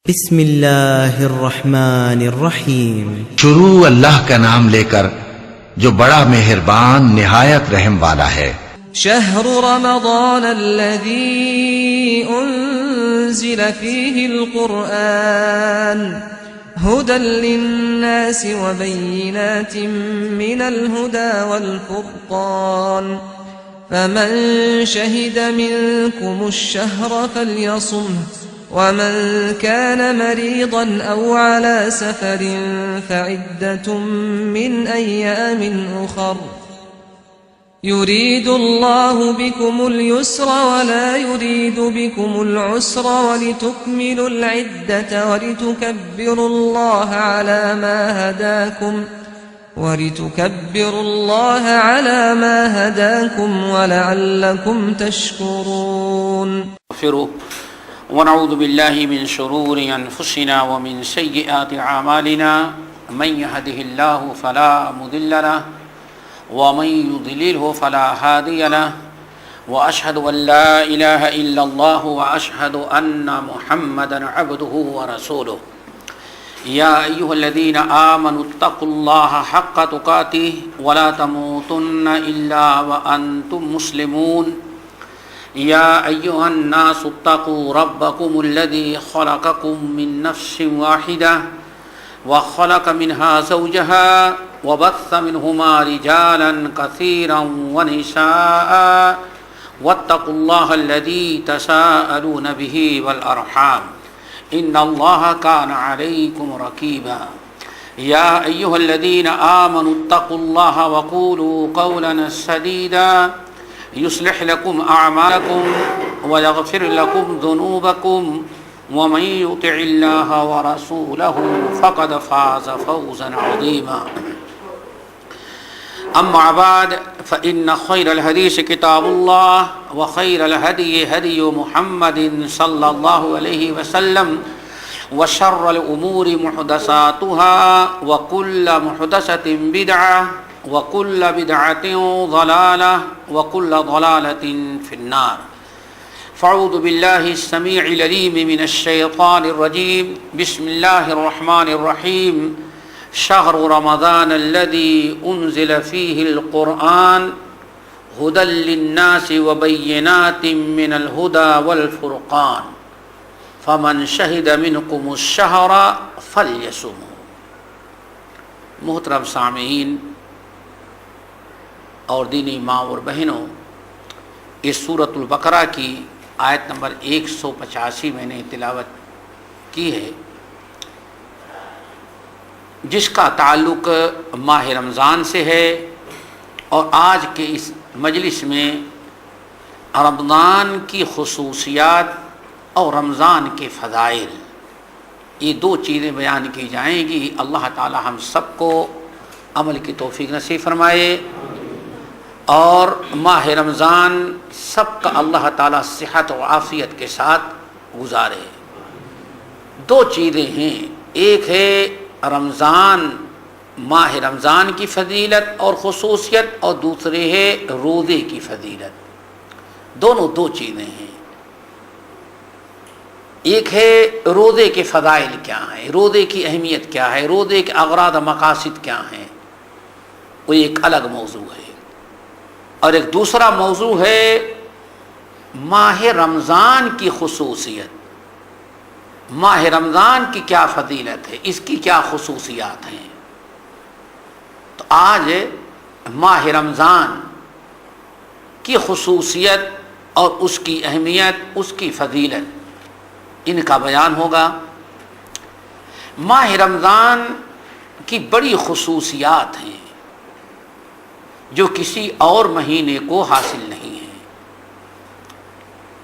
بسم اللہ الرحمن الرحیم۔ شروع اللہ کا نام لے کر جو بڑا مہربان نہایت رحم والا ہے۔ شهر رمضان الذي أنزل فيه القرآن هدى للناس وبينات من الهدى والفرقان فمن شهد منكم الشهر فليصمه ومن كان مريضا أو على سفر فعدة من أيام أخر يريد الله بكم اليسر ولا يريد بكم العسر ولتكملوا العدة ولتكبروا الله على ما هداكم ولعلكم تشكرون. ونعوذ بالله من شرور أنفسنا ومن سيئات أعمالنا من يهده الله فلا مضل له ومن يضلله فلا هادي له وأشهد أن لا إله إلا الله وأشهد أن محمدا عبده ورسوله. يا أيها الذين آمنوا اتقوا الله حق تقاته ولا تموتن إلا وأنتم مسلمون. يا أيها الناس اتقوا ربكم الذي خلقكم من نفس واحدة وخلق منها زوجها وبث منهما رجالا كثيرا ونساء واتقوا الله الذي تساءلون به والأرحام إن الله كان عليكم رقيبا. يا أيها الذين آمنوا اتقوا الله وقولوا قولا سديدا يصلح لكم أعمالكم ويغفر لكم ذنوبكم ومن يطع الله ورسوله فقد فاز فوزا عظيما. أما بعد فإن خير الحديث كتاب الله وخير الهدي هدي محمد صلى الله عليه وسلم وشر الأمور محدثاتها وكل محدثة بدعة وكل بدعة ضلالة وكل ضلالة في النار. فاعوذ بالله السميع العليم من الشيطان الرجيم. بسم الله الرحمن الرحيم. شهر رمضان الذي أنزل فيه القرآن هدى للناس وبينات من الهدى والفرقان فمن شهد منكم الشهر فليصمه. محترم سامعین اور دینی ماں اور بہنوں، اس سورۃ البقرہ کی آیت نمبر 185 میں نے تلاوت کی ہے، جس کا تعلق ماہ رمضان سے ہے، اور آج کے اس مجلس میں رمضان کی خصوصیات اور رمضان کے فضائل، یہ دو چیزیں بیان کی جائیں گی۔ اللہ تعالی ہم سب کو عمل کی توفیق نصیب فرمائے، اور ماہ رمضان سب کا اللہ تعالیٰ صحت و عافیت کے ساتھ گزارے۔ دو چیزیں ہیں، ایک ہے رمضان، ماہ رمضان کی فضیلت اور خصوصیت، اور دوسرے ہے روزے کی فضیلت۔ دونوں دو چیزیں ہیں۔ ایک ہے روزے کے فضائل کیا ہیں، روزے کی اہمیت کیا ہے، روزے کے اغراض و مقاصد کیا ہیں، وہ ایک الگ موضوع ہے۔ اور ایک دوسرا موضوع ہے ماہ رمضان کی خصوصیت، ماہ رمضان کی کیا فضیلت ہے، اس کی کیا خصوصیات ہیں۔ تو آج ماہ رمضان کی خصوصیت اور اس کی اہمیت، اس کی فضیلت، ان کا بیان ہوگا۔ ماہ رمضان کی بڑی خصوصیات ہیں جو کسی اور مہینے کو حاصل نہیں ہے۔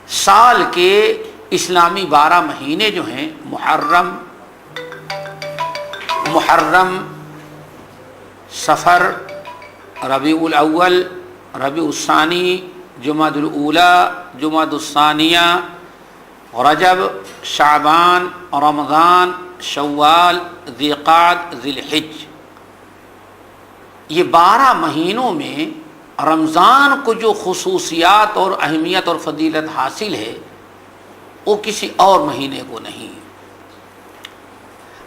سال کے اسلامی 12 مہینے جو ہیں، محرم، صفر، ربیع الاول، ربیع الثانی، جمادی الاولی، جمادی الثانیہ، رجب، شعبان، رمضان، شوال، ذی القعدہ، ذی الحجہ، یہ 12 مہینوں میں رمضان کو جو خصوصیات اور اہمیت اور فضیلت حاصل ہے، وہ کسی اور مہینے کو نہیں۔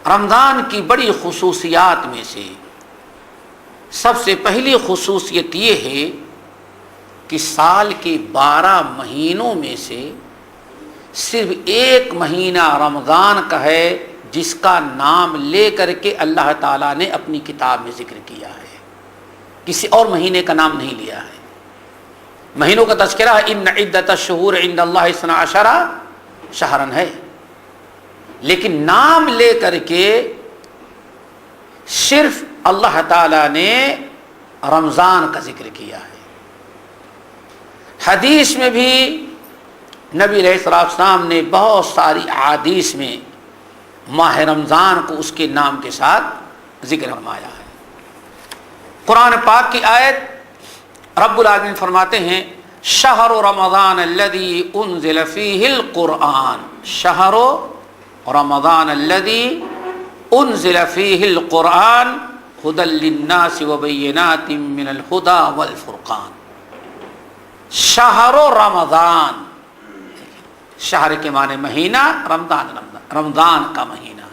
رمضان کی بڑی خصوصیات میں سے سب سے پہلی خصوصیت یہ ہے کہ سال کے 12 مہینوں میں سے صرف ایک مہینہ رمضان کا ہے جس کا نام لے کر کے اللہ تعالیٰ نے اپنی کتاب میں ذکر کیا ہے، کسی اور مہینے کا نام نہیں لیا ہے۔ مہینوں کا تذکرہ ان عدت الشہور عند اللہ 12 شہرن ہے، لیکن نام لے کر کے صرف اللہ تعالیٰ نے رمضان کا ذکر کیا ہے۔ حدیث میں بھی نبی علیہ السلام نے بہت ساری احادیث میں ماہ رمضان کو اس کے نام کے ساتھ ذکر فرمایا ہے۔ قرآن پاک کی آیت رب العالمین فرماتے ہیں شہر رمضان الذی انزل فیہ القرآن، شہر رمضان الذی انزل فیہ القرآن ہدی للناس وبینات من الہدی والفرقان۔ شہر رمضان، شہر کے معنی مہینہ، رمضان کا مہینہ،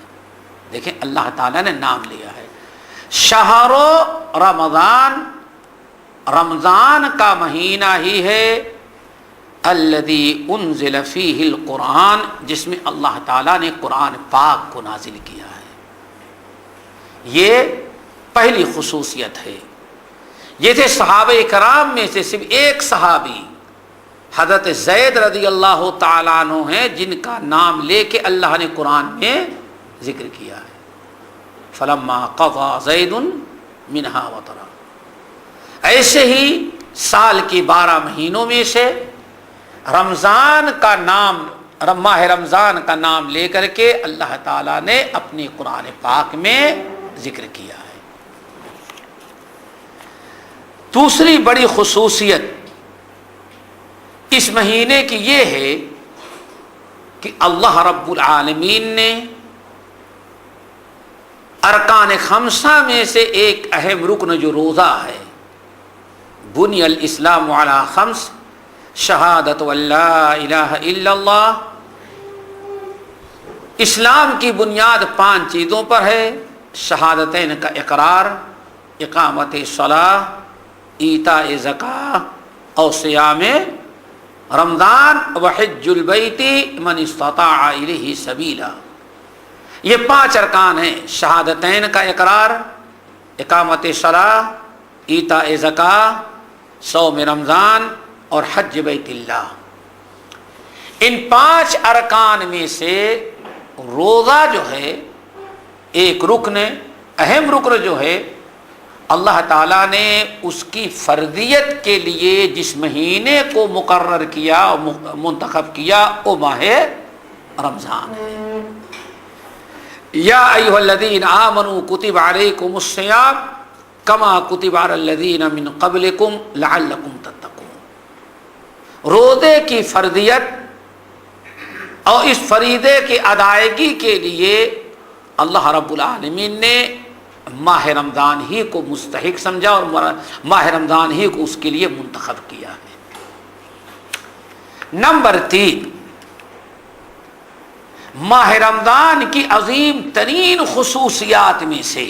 دیکھیں اللہ تعالیٰ نے نام لیا ہے۔ شہر رمضان، رمضان کا مہینہ ہی ہے الذی انزل فیہ القرآن، جس میں اللہ تعالیٰ نے قرآن پاک کو نازل کیا ہے۔ یہ پہلی خصوصیت ہے۔ یہ تھے صحابہ کرام میں سے صرف ایک صحابی حضرت زید رضی اللہ تعالیٰ عنہ ہیں جن کا نام لے کے اللہ نے قرآن میں ذکر کیا ہے۔ فلما قضى زید منہا وطرا۔ ایسے ہی سال کے 12 مہینوں میں سے رمضان کا نام، ماہ رمضان کا نام لے کر کے اللہ تعالیٰ نے اپنے قرآن پاک میں ذکر کیا ہے۔ دوسری بڑی خصوصیت اس مہینے کی یہ ہے کہ اللہ رب العالمین نے ارکان خمسہ میں سے ایک اہم رکن جو روزہ ہے، بنی الاسلام علی خمس، شہادت ان لا الہ الا اللہ، اسلام کی بنیاد 5 چیزوں پر ہے، شہادتین کا اقرار، اقامت صلاۃ، ایتاء زکوٰۃ اور صیام رمضان وحج البیت من استطاع الیہ سبیلا۔ یہ 5 ارکان ہیں، شہادتین کا اقرار، اقامت صلاۃ، ایتاء زکوٰۃ، صوم رمضان اور حج بیت اللہ۔ ان 5 ارکان میں سے روزہ جو ہے ایک رکن، اہم رکن جو ہے، اللہ تعالیٰ نے اس کی فرضیت کے لیے جس مہینے کو مقرر کیا اور منتخب کیا وہ ماہ رمضان ہے۔ یا ایھا الذین آمنوا کتب علیکم الصیام کما کتب علی الذین من قبلکم لعلکم تتقون۔ روزے کی فرضیت اور اس فریضے کی ادائیگی کے لیے اللہ رب العالمین نے ماہ رمضان ہی کو مستحق سمجھا اور ماہ رمضان ہی کو اس کے لیے منتخب کیا ہے۔ نمبر 3، ماہ رمضان کی عظیم ترین خصوصیات میں سے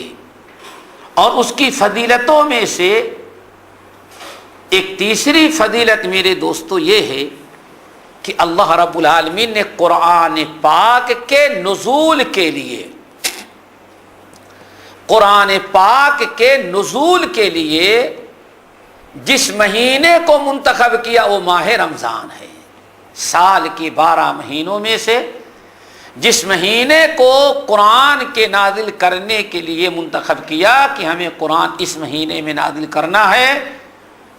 اور اس کی فضیلتوں میں سے ایک تیسری فضیلت میرے دوستو یہ ہے کہ اللہ رب العالمین نے قرآن پاک کے نزول کے لیے، قرآن پاک کے نزول کے لیے جس مہینے کو منتخب کیا وہ ماہ رمضان ہے۔ سال کے 12 مہینوں میں سے جس مہینے کو قرآن کے نازل کرنے کے لیے منتخب کیا کہ ہمیں قرآن اس مہینے میں نازل کرنا ہے،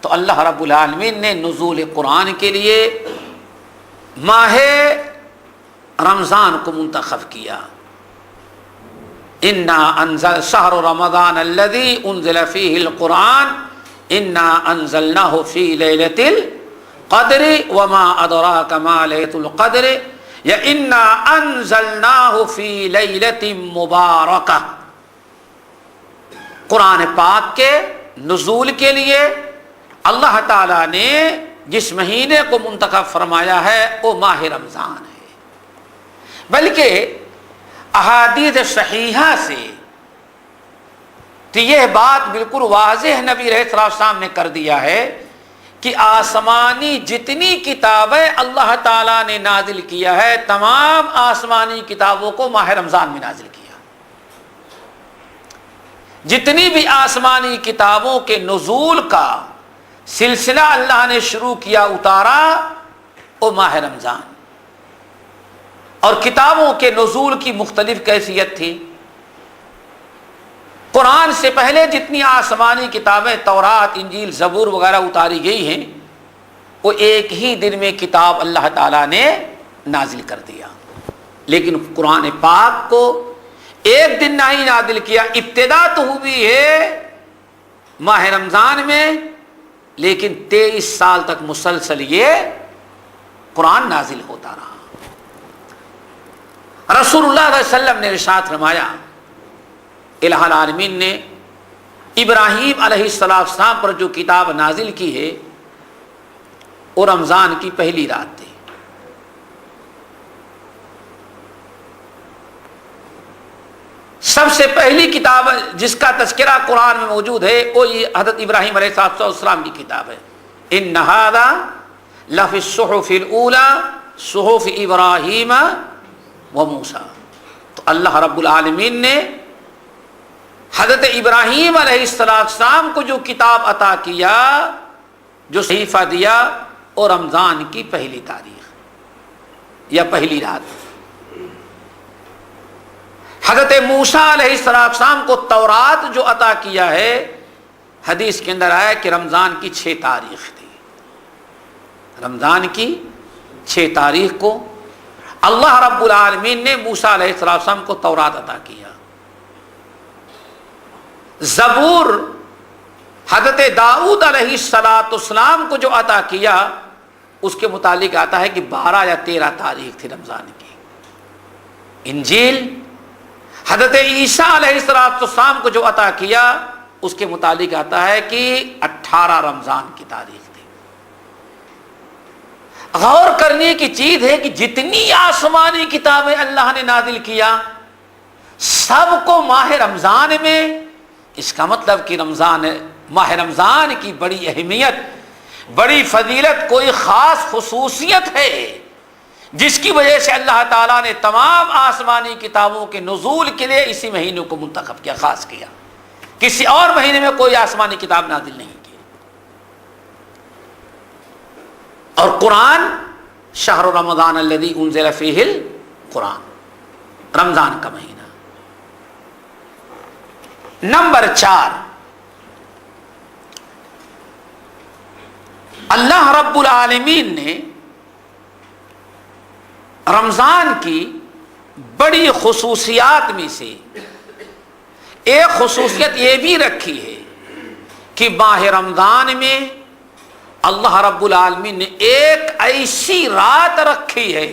تو اللہ رب العالمین نے نزول قرآن کے لیے ماہ رمضان کو منتخب کیا۔ انا انزل شہر رمضان الذی انزل فیہ القرآن انا انزلناہ فی لیلۃ القدر وما ادراک ما لیلۃ القدر یا انا انزلناہ فی لیلۃ مبارکہ۔ قرآن پاک کے نزول کے لیے اللہ تعالیٰ نے جس مہینے کو منتخب فرمایا ہے وہ ماہ رمضان ہے، بلکہ احادیث صحیحہ سے، تو یہ بات بالکل واضح نبی علیہ السلام نے کر دیا ہے کہ آسمانی جتنی کتابیں اللہ تعالیٰ نے نازل کیا ہے، تمام آسمانی کتابوں کو ماہ رمضان میں نازل کیا۔ جتنی بھی آسمانی کتابوں کے نزول کا سلسلہ اللہ نے شروع کیا، اتارا، وہ ماہ رمضان۔ اور کتابوں کے نزول کی مختلف کیفیت تھی۔ قرآن سے پہلے جتنی آسمانی کتابیں تورات، انجیل، زبور وغیرہ اتاری گئی ہیں، وہ ایک ہی دن میں کتاب اللہ تعالیٰ نے نازل کر دیا۔ لیکن قرآن پاک کو ایک دن نہ ہی نازل کیا، ابتدا تو ہوئی ہے ماہ رمضان میں، لیکن 23 سال تک مسلسل یہ قرآن نازل ہوتا رہا۔ رسول اللہ صلی اللہ علیہ وسلم نے ارشاد فرمایا، الہ العالمین نے ابراہیم علیہ السلام پر جو کتاب نازل کی ہے وہ رمضان کی پہلی رات تھی۔ سب سے پہلی کتاب جس کا تذکرہ قرآن میں موجود ہے وہ حضرت ابراہیم علیہ السلام کی کتاب ہے۔ ان ھذا لفی الصحف الاولی صحف ابراہیم و موسیٰ۔ تو اللہ رب العالمین نے حضرت ابراہیم علیہ السلام کو جو کتاب عطا کیا، جو صحیفہ دیا، اور رمضان کی پہلی تاریخ یا پہلی رات۔ حضرت موسیٰ علیہ السلام کو تورات جو عطا کیا ہے، حدیث کے اندر آیا کہ رمضان کی 6 تاریخ تھی۔ رمضان کی 6 تاریخ کو اللہ رب العالمین نے موسیٰ علیہ السلام کو تورات عطا کیا۔ زبور حضرت داؤد علیہ السلام کو جو عطا کیا، اس کے متعلق آتا ہے کہ 12 یا 13 تاریخ تھی رمضان کی۔ انجیل حضرت عیسیٰ علیہ السلام کو جو عطا کیا، اس کے متعلق آتا ہے کہ 18 رمضان کی تاریخ تھی۔ غور کرنے کی چیز ہے کہ جتنی آسمانی کتابیں اللہ نے نازل کیا، سب کو ماہ رمضان میں۔ اس کا مطلب کہ ماہ رمضان کی بڑی اہمیت، بڑی فضیلت، کوئی خاص خصوصیت ہے جس کی وجہ سے اللہ تعالیٰ نے تمام آسمانی کتابوں کے نزول کے لیے اسی مہینے کو منتخب کیا، خاص کیا۔ کسی اور مہینے میں کوئی آسمانی کتاب نازل نہیں کی۔ اور قرآن شہر رمضان الذی انزل فیہ القرآن، رمضان کا مہینہ۔ نمبر 4، اللہ رب العالمین نے رمضان کی بڑی خصوصیات میں سے ایک خصوصیت یہ بھی رکھی ہے کہ ماہ رمضان میں اللہ رب العالمین نے ایک ایسی رات رکھی ہے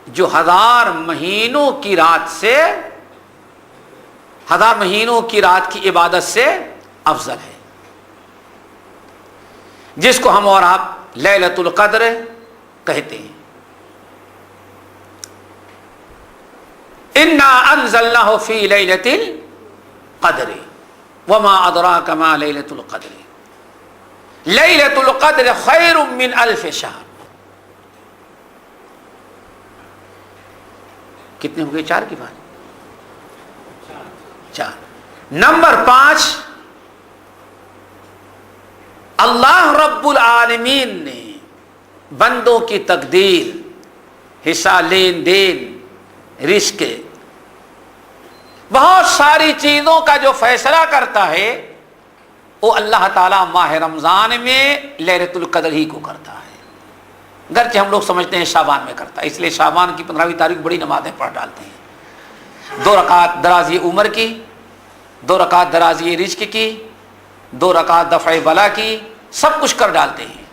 جو 1000 مہینوں کی رات سے، 1000 مہینوں کی رات کی عبادت سے افضل ہے، جس کو ہم اور آپ لیلۃ القدر کہتے ہیں۔ انا انزلناہ فی لیلۃ القدر وما ادراک ما لیلۃ القدر لیلۃ القدر خیر من الف شہر۔ کتنے ہو گئے؟ 4 کی بات، 4۔ نمبر 5، اللہ رب العالمین نے بندوں کی تقدیر، حصہ، لین دین، رزق، بہت ساری چیزوں کا جو فیصلہ کرتا ہے، وہ اللہ تعالیٰ ماہ رمضان میں لیلۃ القدر ہی کو کرتا ہے۔ گرچہ ہم لوگ سمجھتے ہیں شعبان میں کرتا ہے، اس لیے شعبان کی 15ویں تاریخ بڑی نمازیں پڑھ ڈالتے ہیں، 2 رکعت درازی عمر کی، 2 رکعت درازی رزق کی، 2 رکعت دفع بلا کی، سب کچھ کر ڈالتے ہیں۔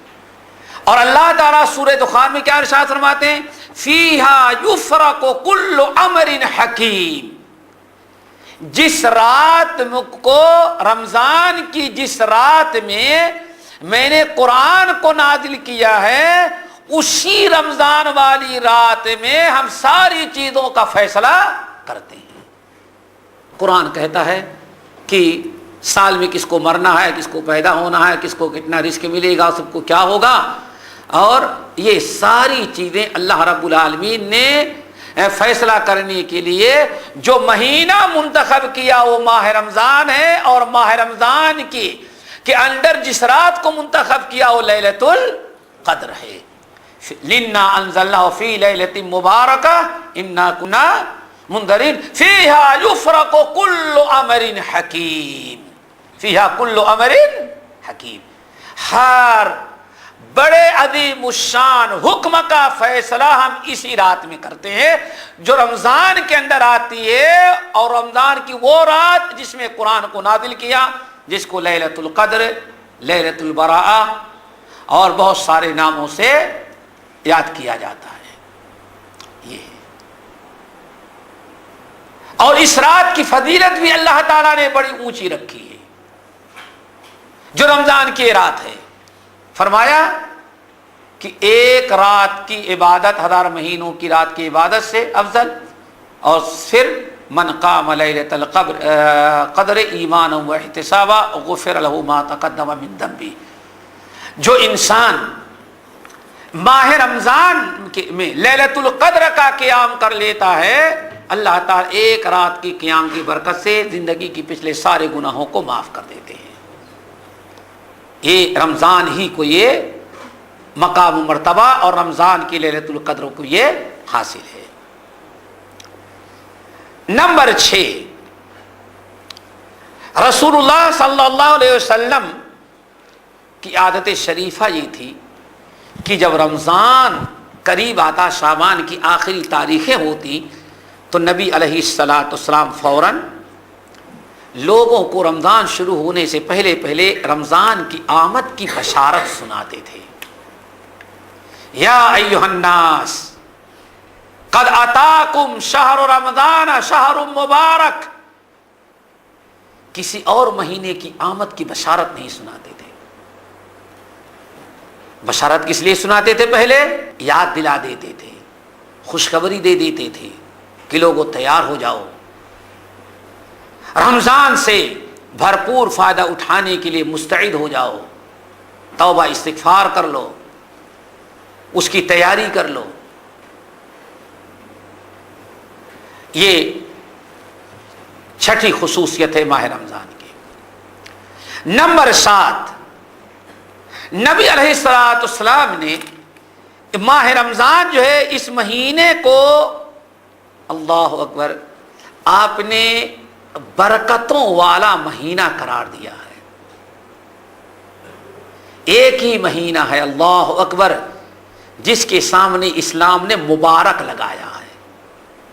اور اللہ تعالیٰ سورہ دخان میں کیا ارشاد فرماتے ہیں؟ فیہا یفرق کل امر حکیم۔ جس رات کو، رمضان کی جس رات میں نے قرآن کو نازل کیا ہے، اسی رمضان والی رات میں ہم ساری چیزوں کا فیصلہ کرتے ہیں۔ قرآن کہتا ہے کہ سال میں کس کو مرنا ہے، کس کو پیدا ہونا ہے، کس کو کتنا رزق ملے گا، سب کو کیا ہوگا، اور یہ ساری چیزیں اللہ رب العالمین نے فیصلہ کرنے کے لیے جو مہینہ منتخب کیا وہ ماہ رمضان ہے، اور ماہ رمضان کے اندر جس رات کو منتخب کیا وہ لیلۃ القدر ہے۔ لِنَّا أَنزَلْنَاهُ فِي لَيْلَةٍ مُبَارَكَةٍ إِنَّا كُنَّا مُنذِرِينَ فِيهَا يُفْرَقُ كُلُّ أَمْرٍ حَكِيمٍ فِيهَا كُلُّ أَمْرٍ حَكِيمٍ، ہر بڑے عظیم الشان حکم کا فیصلہ ہم اسی رات میں کرتے ہیں جو رمضان کے اندر آتی ہے، اور رمضان کی وہ رات جس میں قرآن کو نازل کیا، جس کو لیلۃ القدر، لیلۃ البراءہ اور بہت سارے ناموں سے یاد کیا جاتا ہے۔ یہ ہے، اور اس رات کی فضیلت بھی اللہ تعالیٰ نے بڑی اونچی رکھی ہے۔ جو رمضان کی رات ہے، فرمایا کہ ایک رات کی عبادت 1000 مہینوں کی رات کی عبادت سے افضل، اور پھر من قام لیلۃ القدر ایمانا واحتسابا غفر له ما تقدم من ذنبه، جو انسان ماہ رمضان میں لیلۃ القدر کا قیام کر لیتا ہے، اللہ تعالیٰ ایک رات کی قیام کی برکت سے زندگی کی پچھلے سارے گناہوں کو معاف کر دیتے ہیں۔ یہ رمضان ہی کو یہ مقام و مرتبہ، اور رمضان کی لیلۃ القدر کو یہ حاصل ہے۔ نمبر 6، رسول اللہ صلی اللہ علیہ وسلم کی عادت شریفہ یہ تھی کہ جب رمضان قریب آتا، شعبان کی آخری تاریخیں ہوتی، تو نبی علیہ الصلاۃ والسلام فوراً لوگوں کو رمضان شروع ہونے سے پہلے پہلے رمضان کی آمد کی بشارت سناتے تھے۔ یا ایھا الناس قد اتاکم شہر رمضان شہر مبارک، کسی اور مہینے کی آمد کی بشارت نہیں سناتے تھے۔ بشارت کس لیے سناتے تھے؟ پہلے یاد دلا دیتے تھے، خوشخبری دے دیتے تھے کہ لوگوں تیار ہو جاؤ، رمضان سے بھرپور فائدہ اٹھانے کے لیے مستعد ہو جاؤ، توبہ استغفار کر لو، اس کی تیاری کر لو۔ یہ چھٹی خصوصیت ہے ماہ رمضان کی۔ نمبر 7، نبی علیہ الصلوۃ والسلام نے ماہ رمضان جو ہے اس مہینے کو، اللہ اکبر، آپ نے برکتوں والا مہینہ قرار دیا ہے۔ ایک ہی مہینہ ہے، اللہ اکبر، جس کے سامنے اسلام نے مبارک لگایا ہے۔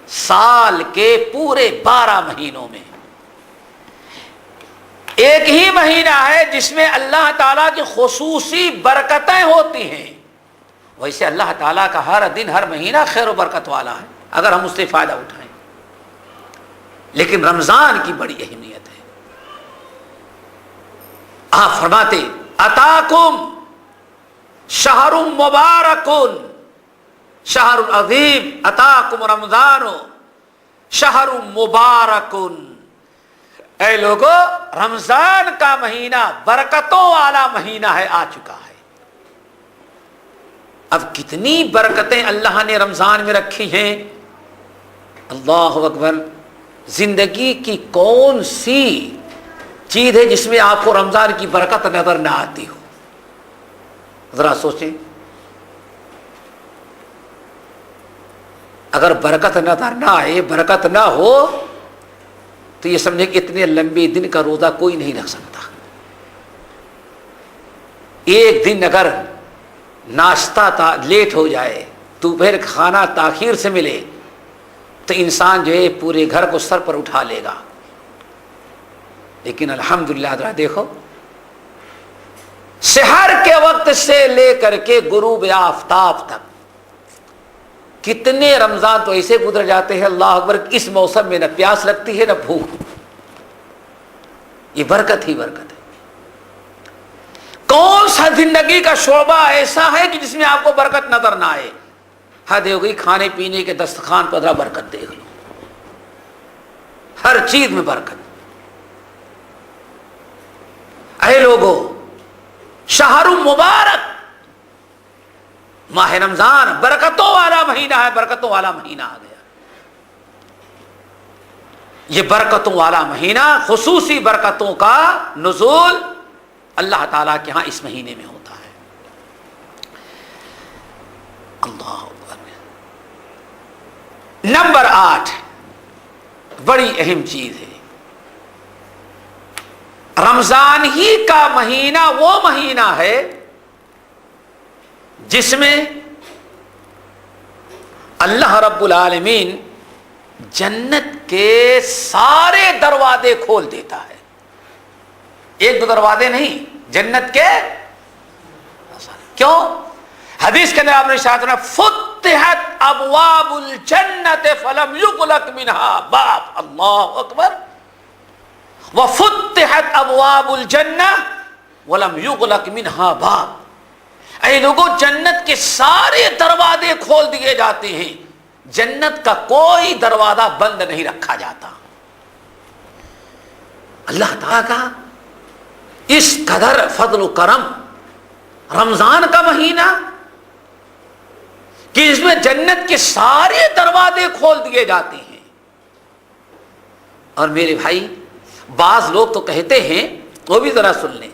سال کے پورے 12 مہینوں میں ایک ہی مہینہ ہے جس میں اللہ تعالیٰ کی خصوصی برکتیں ہوتی ہیں۔ ویسے اللہ تعالیٰ کا ہر دن، ہر مہینہ خیر و برکت والا ہے اگر ہم اس سے فائدہ اٹھائیں، لیکن رمضان کی بڑی اہمیت ہے۔ آپ فرماتے اتاکم شہر مبارک شہر عظیم، اتاکم رمضان شہر مبارک، اے لوگو رمضان کا مہینہ برکتوں والا مہینہ ہے، آ چکا ہے۔ اب کتنی برکتیں اللہ نے رمضان میں رکھی ہیں، اللہ اکبر۔ زندگی کی کون سی چیز ہے جس میں آپ کو رمضان کی برکت نظر نہ آتی ہو؟ ذرا سوچیں، اگر برکت نظر نہ آئے، برکت نہ ہو، تو یہ سمجھے کہ اتنے لمبے دن کا روزہ کوئی نہیں رکھ سکتا۔ ایک دن اگر ناشتہ لیٹ ہو جائے، دوپہر کھانا تاخیر سے ملے، تو انسان جو ہے پورے گھر کو سر پر اٹھا لے گا۔ لیکن الحمدللہ ذرا دیکھو، سحر کے وقت سے لے کر کے غروب آفتاب تک کتنے رمضان تو ایسے گزر جاتے ہیں، اللہ اکبر، اس موسم میں نہ پیاس لگتی ہے نہ بھوک۔ یہ برکت ہی برکت ہے۔ کون سا زندگی کا شعبہ ایسا ہے کہ جس میں آپ کو برکت نظر نہ آئے؟ حد ہو گئی کھانے پینے کے دسترخوان پر ذرا برکت دیکھ لو، ہر چیز میں برکت۔ اے لوگوں، شہر مبارک، ماہ رمضان برکتوں والا مہینہ ہے، برکتوں والا مہینہ آ گیا۔ یہ برکتوں والا مہینہ، خصوصی برکتوں کا نزول اللہ تعالیٰ کے ہاں اس مہینے میں ہوتا ہے۔ اللہ اکبر۔ نمبر 8، بڑی اہم چیز ہے، رمضان ہی کا مہینہ وہ مہینہ ہے جس میں اللہ رب العالمین جنت کے سارے دروازے کھول دیتا ہے۔ ایک دو دروازے نہیں، جنت کے کیوں؟ حدیث کے اندر آپ نے ارشاد فرمایا فتحت ابواب الجنت فلم یغلق منها باب، اللہ اکبر، وفتحت ابواب الجنہ ولم یغلق منها باب۔ اے لوگوں، جنت کے سارے دروازے کھول دیے جاتے ہیں، جنت کا کوئی دروازہ بند نہیں رکھا جاتا۔ اللہ تعالیٰ کا اس قدر فضل و کرم، رمضان کا مہینہ کہ اس میں جنت کے سارے دروازے کھول دیے جاتے ہیں۔ اور میرے بھائی، بعض لوگ تو کہتے ہیں، وہ بھی ذرا سن لیں،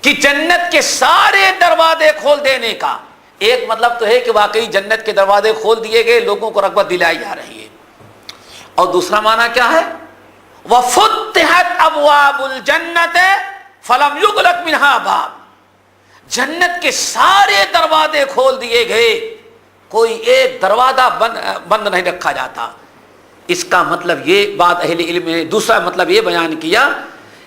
کہ جنت کے سارے دروازے کھول دینے کا ایک مطلب تو ہے کہ واقعی جنت کے دروازے کھول دیے گئے، لوگوں کو رغبت دلائی جا رہی ہے، اور دوسرا معنی کیا ہے؟ وَفُتِحَتْ أَبْوَابُ الْجَنَّةِ فَلَمْ يُغْلَقْ مِنْهَا بَابٌ، جنت کے سارے دروازے کھول دیے گئے، کوئی ایک دروازہ بند نہیں رکھا جاتا۔ اس کا مطلب یہ بات اہل علم نے دوسرا مطلب یہ بیان کیا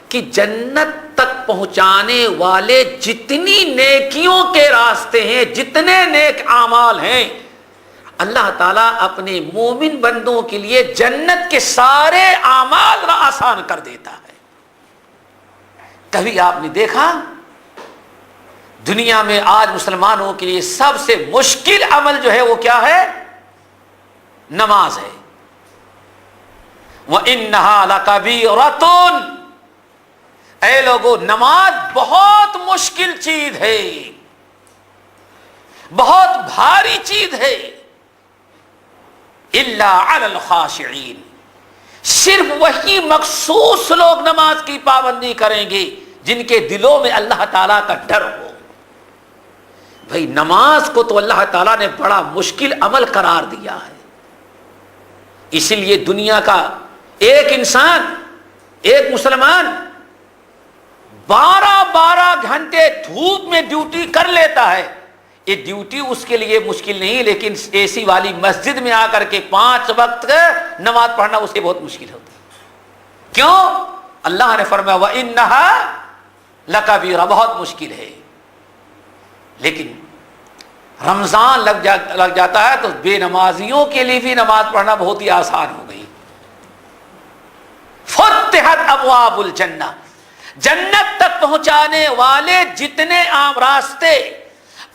کہ جنت تک پہنچانے والے جتنی نیکیوں کے راستے ہیں، جتنے نیک اعمال ہیں، اللہ تعالیٰ اپنے مومن بندوں کے لیے جنت کے سارے اعمال آسان کر دیتا ہے۔ کبھی آپ نے دیکھا دنیا میں آج مسلمانوں کے لیے سب سے مشکل عمل جو ہے وہ کیا ہے؟ نماز ہے۔ وَإِنَّهَا لَكَبِيرَةٌ، اے لوگوں، نماز بہت مشکل چیز ہے، بہت بھاری چیز ہے۔ إِلَّا عَلَى الْخَاشِعِينَ، صرف وہی مخصوص لوگ نماز کی پابندی کریں گے جن کے دلوں میں اللہ تعالیٰ کا ڈر ہو۔ بھئی نماز کو تو اللہ تعالیٰ نے بڑا مشکل عمل قرار دیا ہے، اسی لیے دنیا کا ایک انسان، ایک مسلمان 12 گھنٹے دھوپ میں ڈیوٹی کر لیتا ہے۔ یہ ڈیوٹی اس کے لیے مشکل نہیں، لیکن اے سی والی مسجد میں آ کر کے 5 وقت نماز پڑھنا اسے بہت مشکل ہوتا ہے۔ کیوں؟ اللہ نے فرمایا وَإِنَّهَا لَكَبِيرَةٌ، بہت مشکل ہے۔ لیکن رمضان لگ جاتا ہے تو بے نمازیوں کے لیے بھی نماز پڑھنا بہت ہی آسان ہو گئی۔ فتحت ابواب الجنہ، جنت تک پہنچانے والے جتنے عام راستے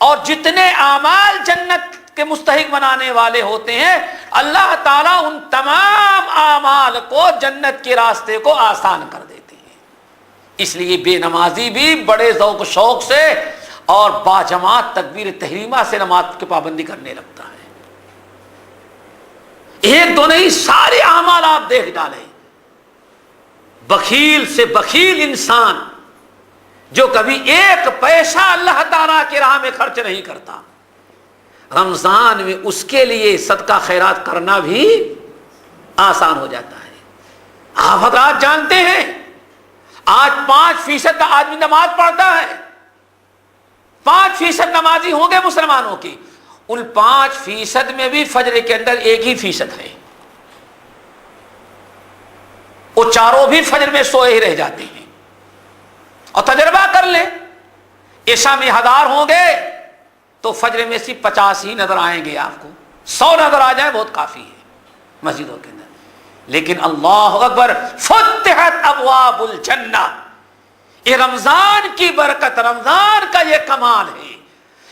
اور جتنے اعمال جنت کے مستحق بنانے والے ہوتے ہیں، اللہ تعالیٰ ان تمام اعمال کو، جنت کے راستے کو آسان کر دیتے ہیں۔ اس لیے بے نمازی بھی بڑے ذوق و شوق سے اور باجماعت تکبیر تحریمہ سے نماز کی پابندی کرنے لگتا ہے۔ ایک دو نہیں، سارے اعمال آپ دیکھ ڈالیں۔ بخیل سے بخیل انسان جو کبھی ایک پیسہ اللہ تعالیٰ کی راہ میں خرچ نہیں کرتا، رمضان میں اس کے لیے صدقہ خیرات کرنا بھی آسان ہو جاتا ہے۔ آپ حضرات جانتے ہیں آج 5% آدمی نماز پڑھتا ہے، 5% نمازی ہوں گے مسلمانوں کی، ان 5% میں بھی فجر کے اندر 1% ہے، وہ چاروں بھی فجر میں سوئے ہی رہ جاتے ہیں۔ اور تجربہ کر لیں، عشاء میں 1000 ہوں گے تو فجر میں سے 50 ہی نظر آئیں گے، آپ کو 100 نظر آ جائیں بہت کافی ہے مسجدوں کے اندر۔ لیکن اللہ اکبر، فتحت ابواب الجنہ، یہ رمضان کی برکت، رمضان کا یہ کمال ہے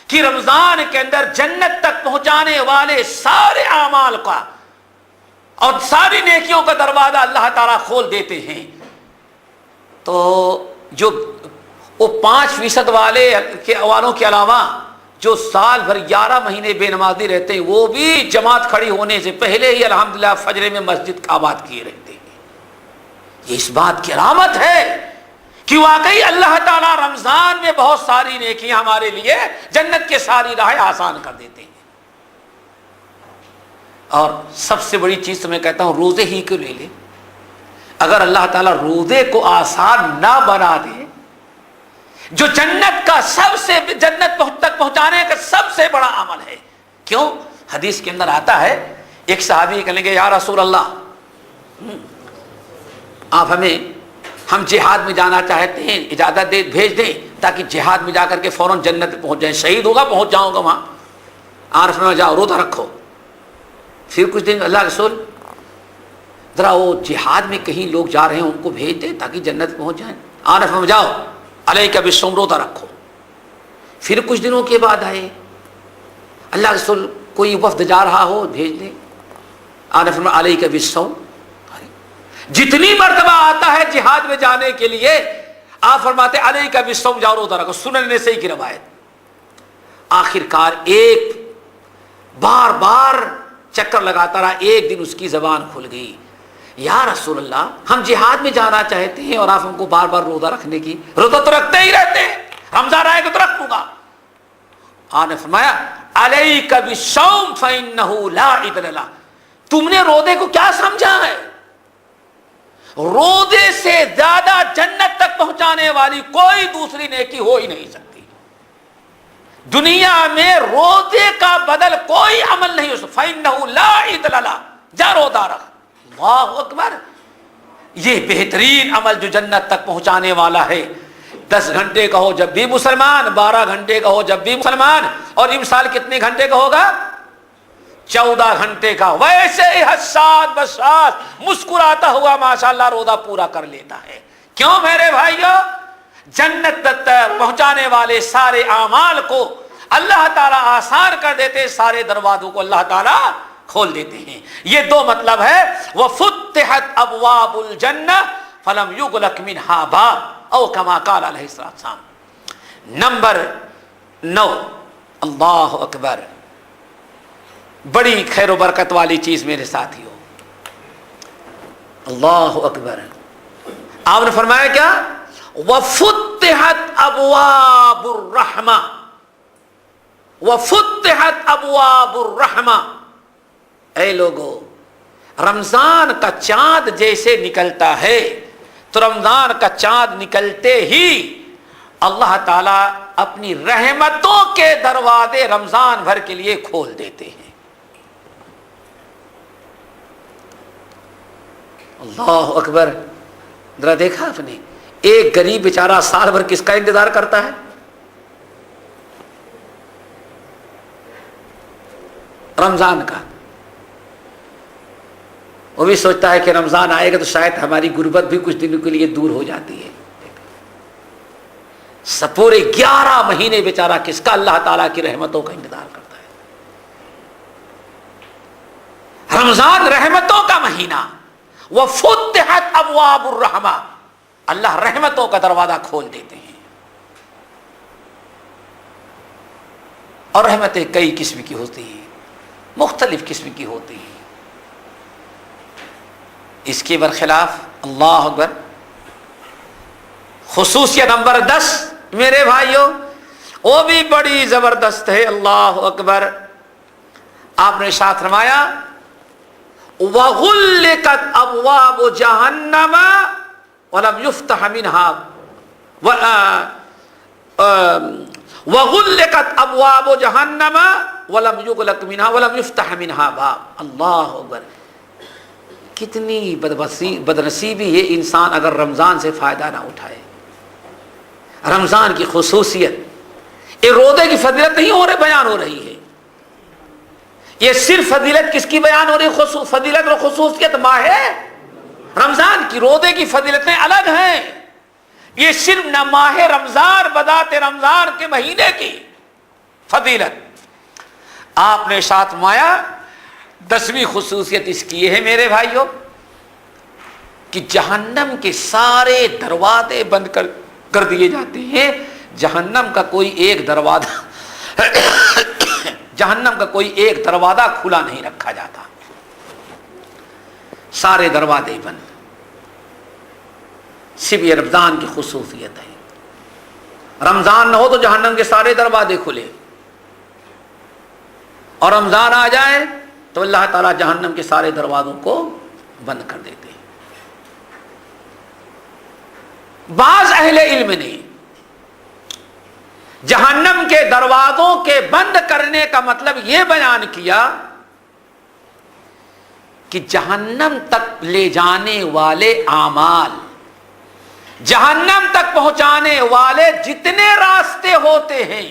کہ رمضان کے اندر جنت تک پہنچانے والے سارے اعمال کا اور ساری نیکیوں کا دروازہ اللہ تعالیٰ کھول دیتے ہیں. تو جو وہ 5% والوں کے علاوہ جو سال بھر 11 مہینے بے نمازی رہتے ہیں، وہ بھی جماعت کھڑی ہونے سے پہلے ہی الحمدللہ فجر میں مسجد کا آباد کیے رہتے ہیں. یہ اس بات کی علامت ہے کہ واقعی اللہ تعالیٰ رمضان میں بہت ساری نیکیاں ہمارے لیے جنت کے ساری راہیں آسان کر دیتے ہیں. اور سب سے بڑی چیز تو میں کہتا ہوں، روزے ہی کو لے لے. اگر اللہ تعالیٰ روزے کو آسان نہ بنا دے، جو جنت کا جنت تک پہنچانے کا سب سے بڑا عمل ہے. کیوں؟ حدیث کے اندر آتا ہے، ایک صحابی کہنے لگے یا رسول اللہ، آپ ہم جہاد میں جانا چاہتے ہیں، اجازت دے بھیج دیں تاکہ جہاد میں جا کر کے فوراً جنت پہنچ جائیں. شہید ہوگا پہنچ جاؤں گا وہاں. عارف میں جاؤ، روزہ رکھو. پھر کچھ دن اللہ رسول ذرا وہ جہاد میں کہیں لوگ جا رہے ہیں ان کو بھیج دیں تاکہ جنت پہنچ جائیں. عارف میں جاؤ، علیک بالصوم، روزہ رکھو. پھر کچھ دنوں کے بعد آئے، اللہ رسول کوئی وفد جا رہا ہو بھیج دیں. عارف میں علیک بالصوم. جتنی مرتبہ آتا ہے جہاد میں جانے کے لیے آپ فرماتے علیک بالصوم، جاؤ روزہ رکھو. سنن نسائی کی روایت. آخر کار ایک بار بار چکر لگاتا رہا، ایک دن اس کی زبان کھل گئی، یا رسول اللہ ہم جہاد میں جانا چاہتے ہیں اور آپ ہم کو بار بار روزہ رکھنے کی. روزہ تو رکھتے ہی رہتے ہیں، رمضان آئے گا تو رکھ لوں گا. آپ نے فرمایا علیک بالصوم فإنہ لا عدل لہ. تم نے روزے کو کیا سمجھا ہے؟ روزے سے زیادہ جنت تک پہنچانے والی کوئی دوسری نیکی ہو ہی نہیں سکتی. دنیا میں روزے کا بدل کوئی عمل نہیں ہو سکتا. فإنہ لا عدل لہ، جا روزہ رکھ. اللہ اکبر. یہ بہترین عمل جو جنت تک پہنچانے والا ہے. 10 گھنٹے کا ہو جب بھی مسلمان، 12 گھنٹے کا ہو جب بھی مسلمان، اور امسال کتنے گھنٹے کا ہوگا؟ 14 گھنٹے کا. ویسے ہی حساس بساس مسکراتا ہوا ماشاءاللہ روزہ پورا کر لیتا ہے. کیوں میرے بھائیو؟ جنت تک پہنچانے والے سارے اعمال کو اللہ تعالیٰ آسان کر دیتے، سارے دروازوں کو اللہ تعالیٰ کھول دیتے ہیں. یہ دو مطلب ہے. وَفُتِحَتْ أَبْوَابُ الْجَنَّةِ فَلَمْ يُغْلَقْ مِنْهَا بَابٌ او کما قال علیہ السلام. نمبر 9، اللہ اکبر، بڑی خیر و برکت والی چیز میرے ساتھیو، اللہ اکبر. آپ نے فرمایا کیا؟ وَفُتِحَتْ أَبْوَابُ الرَّحْمَةِ. وَفُتِحَتْ أَبْوَابُ الرَّحْمَةِ. اے لوگو، رمضان کا چاند جیسے نکلتا ہے تو رمضان کا چاند نکلتے ہی اللہ تعالیٰ اپنی رحمتوں کے دروازے رمضان بھر کے لیے کھول دیتے ہیں. اللہ اکبر. ذرا دیکھا آپ نے، ایک غریب بیچارہ سال بھر کس کا انتظار کرتا ہے؟ رمضان کا. وہ بھی سوچتا ہے کہ رمضان آئے گا تو شاید ہماری غربت بھی کچھ دنوں کے لیے دور ہو جاتی ہے. پورے 11 مہینے بیچارہ کس کا؟ اللہ تعالیٰ کی رحمتوں کا انتظار کرتا ہے. رمضان رحمتوں کا مہینہ. وَفُتِحَتْ أَبْوَابُ الرَّحْمَةِ. اللہ رحمتوں کا دروازہ کھول دیتے ہیں. اور رحمتیں کئی قسم کی ہوتی ہیں، مختلف قسم کی ہوتی ہیں. اس کے برخلاف اللہ اکبر خصوصیت نمبر 10 میرے بھائیوں، وہ بھی بڑی زبردست ہے. اللہ اکبر. آپ نے ارشاد فرمایا وَغُلِّقَتْ أَبْوَابُ جَهَنَّمَ وَلَمْ يُفْتَحَ مِنْهَا وَغُلِّقَتْ أَبْوَابُ جَهَنَّمَ وَلَمْ يُغْلَقْ مِنْهَا وَلَمْ يُفْتَحَ مِنْهَا بَابٌ. اللہ اکبر. کتنی بدنصیبی ہے انسان اگر رمضان سے فائدہ نہ اٹھائے. رمضان کی خصوصیت، یہ روزے کی فضیلت نہیں ہو رہی، بیان ہو رہی ہے. یہ صرف فضیلت کس کی بیان ہو رہی ہے؟ فضیلت اور خصوصیت ماہ رمضان کی. روزے کی فضیلتیں الگ ہیں. یہ صرف نہ ماہ رمضان بذات رمضان کے مہینے کی فضیلت، آپ نے ساتھ مایا 10ویں خصوصیت اس کی ہے میرے بھائیوں کہ جہنم کے سارے دروازے بند کر دیے جاتے ہیں. جہنم کا کوئی ایک دروازہ جہنم کا کوئی ایک دروازہ کھلا نہیں رکھا جاتا، سارے دروازے بند. صرف یہ رمضان کی خصوصیت ہے. رمضان نہ ہو تو جہنم کے سارے دروازے کھلے، اور رمضان آ جائے تو اللہ تعالیٰ جہنم کے سارے دروازوں کو بند کر دیتے ہیں. بعض اہل علم نے جہنم کے دروازوں کے بند کرنے کا مطلب یہ بیان کیا کہ جہنم تک لے جانے والے اعمال، جہنم تک پہنچانے والے جتنے راستے ہوتے ہیں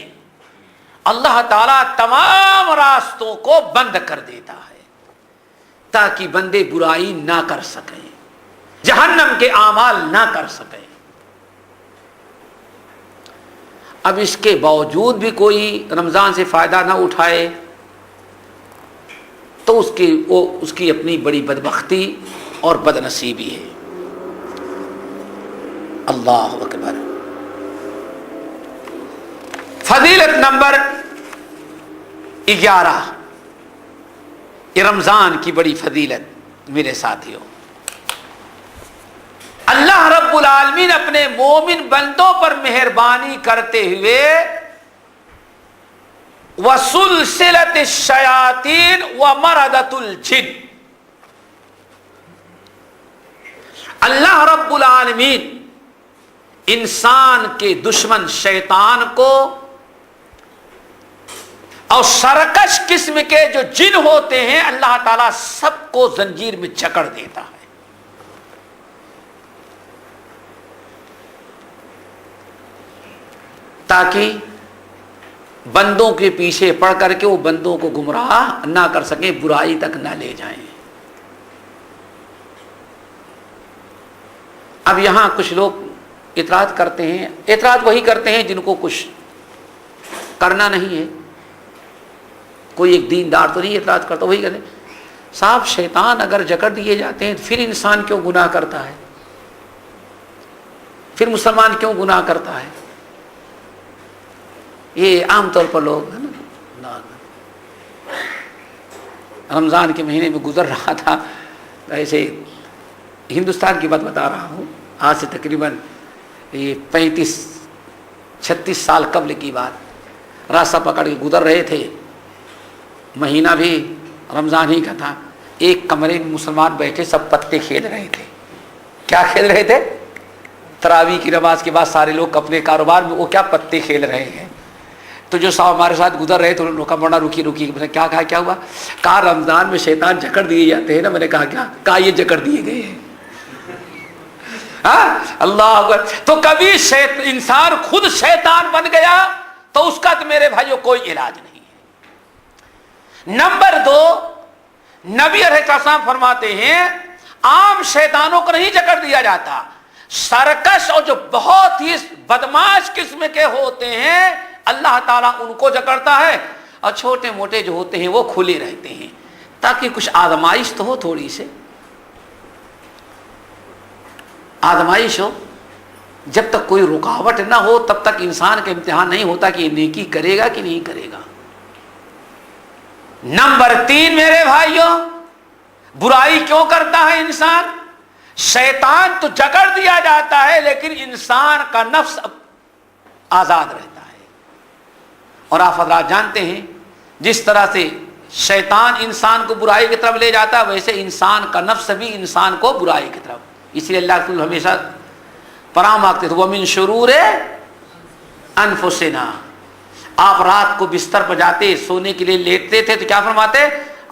اللہ تعالیٰ تمام راستوں کو بند کر دیتا ہے تاکہ بندے برائی نہ کر سکیں، جہنم کے اعمال نہ کر سکیں. اب اس کے باوجود بھی کوئی رمضان سے فائدہ نہ اٹھائے تو اس کی اپنی بڑی بدبختی اور بدنصیبی ہے. اللہ اکبر. فضیلت نمبر 11، یہ رمضان کی بڑی فضیلت میرے ساتھیوں. اللہ رب العالمین اپنے مومن بندوں پر مہربانی کرتے ہوئے وَسُلْسِلَةِ الشَّيَاطِينِ وَمَرَدَةُ الْجِنِّ، اللہ رب العالمین انسان کے دشمن شیطان کو اور سرکش قسم کے جو جن ہوتے ہیں اللہ تعالیٰ سب کو زنجیر میں جکڑ دیتا ہے. تاکہ بندوں کے پیچھے پڑ کر کے وہ بندوں کو گمراہ نہ کر سکیں، برائی تک نہ لے جائیں. اب یہاں کچھ لوگ اعتراض کرتے ہیں، اعتراض وہی کرتے ہیں جن کو کچھ کرنا نہیں ہے. کوئی ایک دیندار تو نہیں اعتراض کرتا، وہی کہتے ہیں صاحب شیطان اگر جکڑ دیے جاتے ہیں پھر انسان کیوں گناہ کرتا ہے، پھر مسلمان کیوں گناہ کرتا ہے. یہ عام طور پر لوگ ہے نا. رمضان کے مہینے میں گزر رہا تھا، ایسے ہندوستان کی بات بتا رہا ہوں، آج سے تقریباً یہ 35-36 سال قبل کی بات. راستہ پکڑ کے گزر رہے تھے، مہینہ بھی رمضان ہی کا تھا. ایک کمرے میں مسلمان بیٹھے سب پتے کھیل رہے تھے. کیا کھیل رہے تھے؟ تراویح کی نماز کے بعد سارے لوگ اپنے کاروبار میں وہ کیا پتے کھیل رہے ہیں. تو جو صاحب ہمارے ساتھ گزر رہے تھے انہوں نے کہا رکی میں نے کیا کہا، کیا ہوا؟ کہا رمضان میں شیطان جکڑ دیے جاتے ہیں نا. میں نے کہا کیا؟ کہا یہ جکڑ دیے گئے ہیں. اللہ اکبر. تو کبھی انسان خود شیطان بن گیا تو اس کا تو میرے بھائیوں کوئی علاج نہیں ہے. نمبر 2، نبی علیہ السلام فرماتے ہیں عام شیطانوں کو نہیں جکڑ دیا جاتا، سرکش اور جو بہت ہی بدماش قسم کے ہوتے ہیں اللہ تعالیٰ ان کو جکڑتا ہے، اور چھوٹے موٹے جو ہوتے ہیں وہ کھلے رہتے ہیں تاکہ کچھ آزمائش تو ہو، تھوڑی سے آزمائش ہو. جب تک کوئی رکاوٹ نہ ہو تب تک انسان کا امتحان نہیں ہوتا کہ یہ نیکی کرے گا کہ نہیں کرے گا. نمبر 3 میرے بھائیوں، برائی کیوں کرتا ہے انسان؟ شیطان تو جکڑ دیا جاتا ہے لیکن انسان کا نفس آزاد رہتا ہے. اور آپ حضرات جانتے ہیں جس طرح سے شیطان انسان کو برائی کی طرف لے جاتا ہے ویسے انسان کا نفس بھی انسان کو برائی کی طرف. اس لیے اللہ تعالیٰ ہمیشہ پناہ مانگتے تھے وَمِن شُرُورِ أَنفُسِنَا. آپ رات کو بستر پر جاتے سونے کے لیے لیٹتے تھے تو کیا فرماتے؟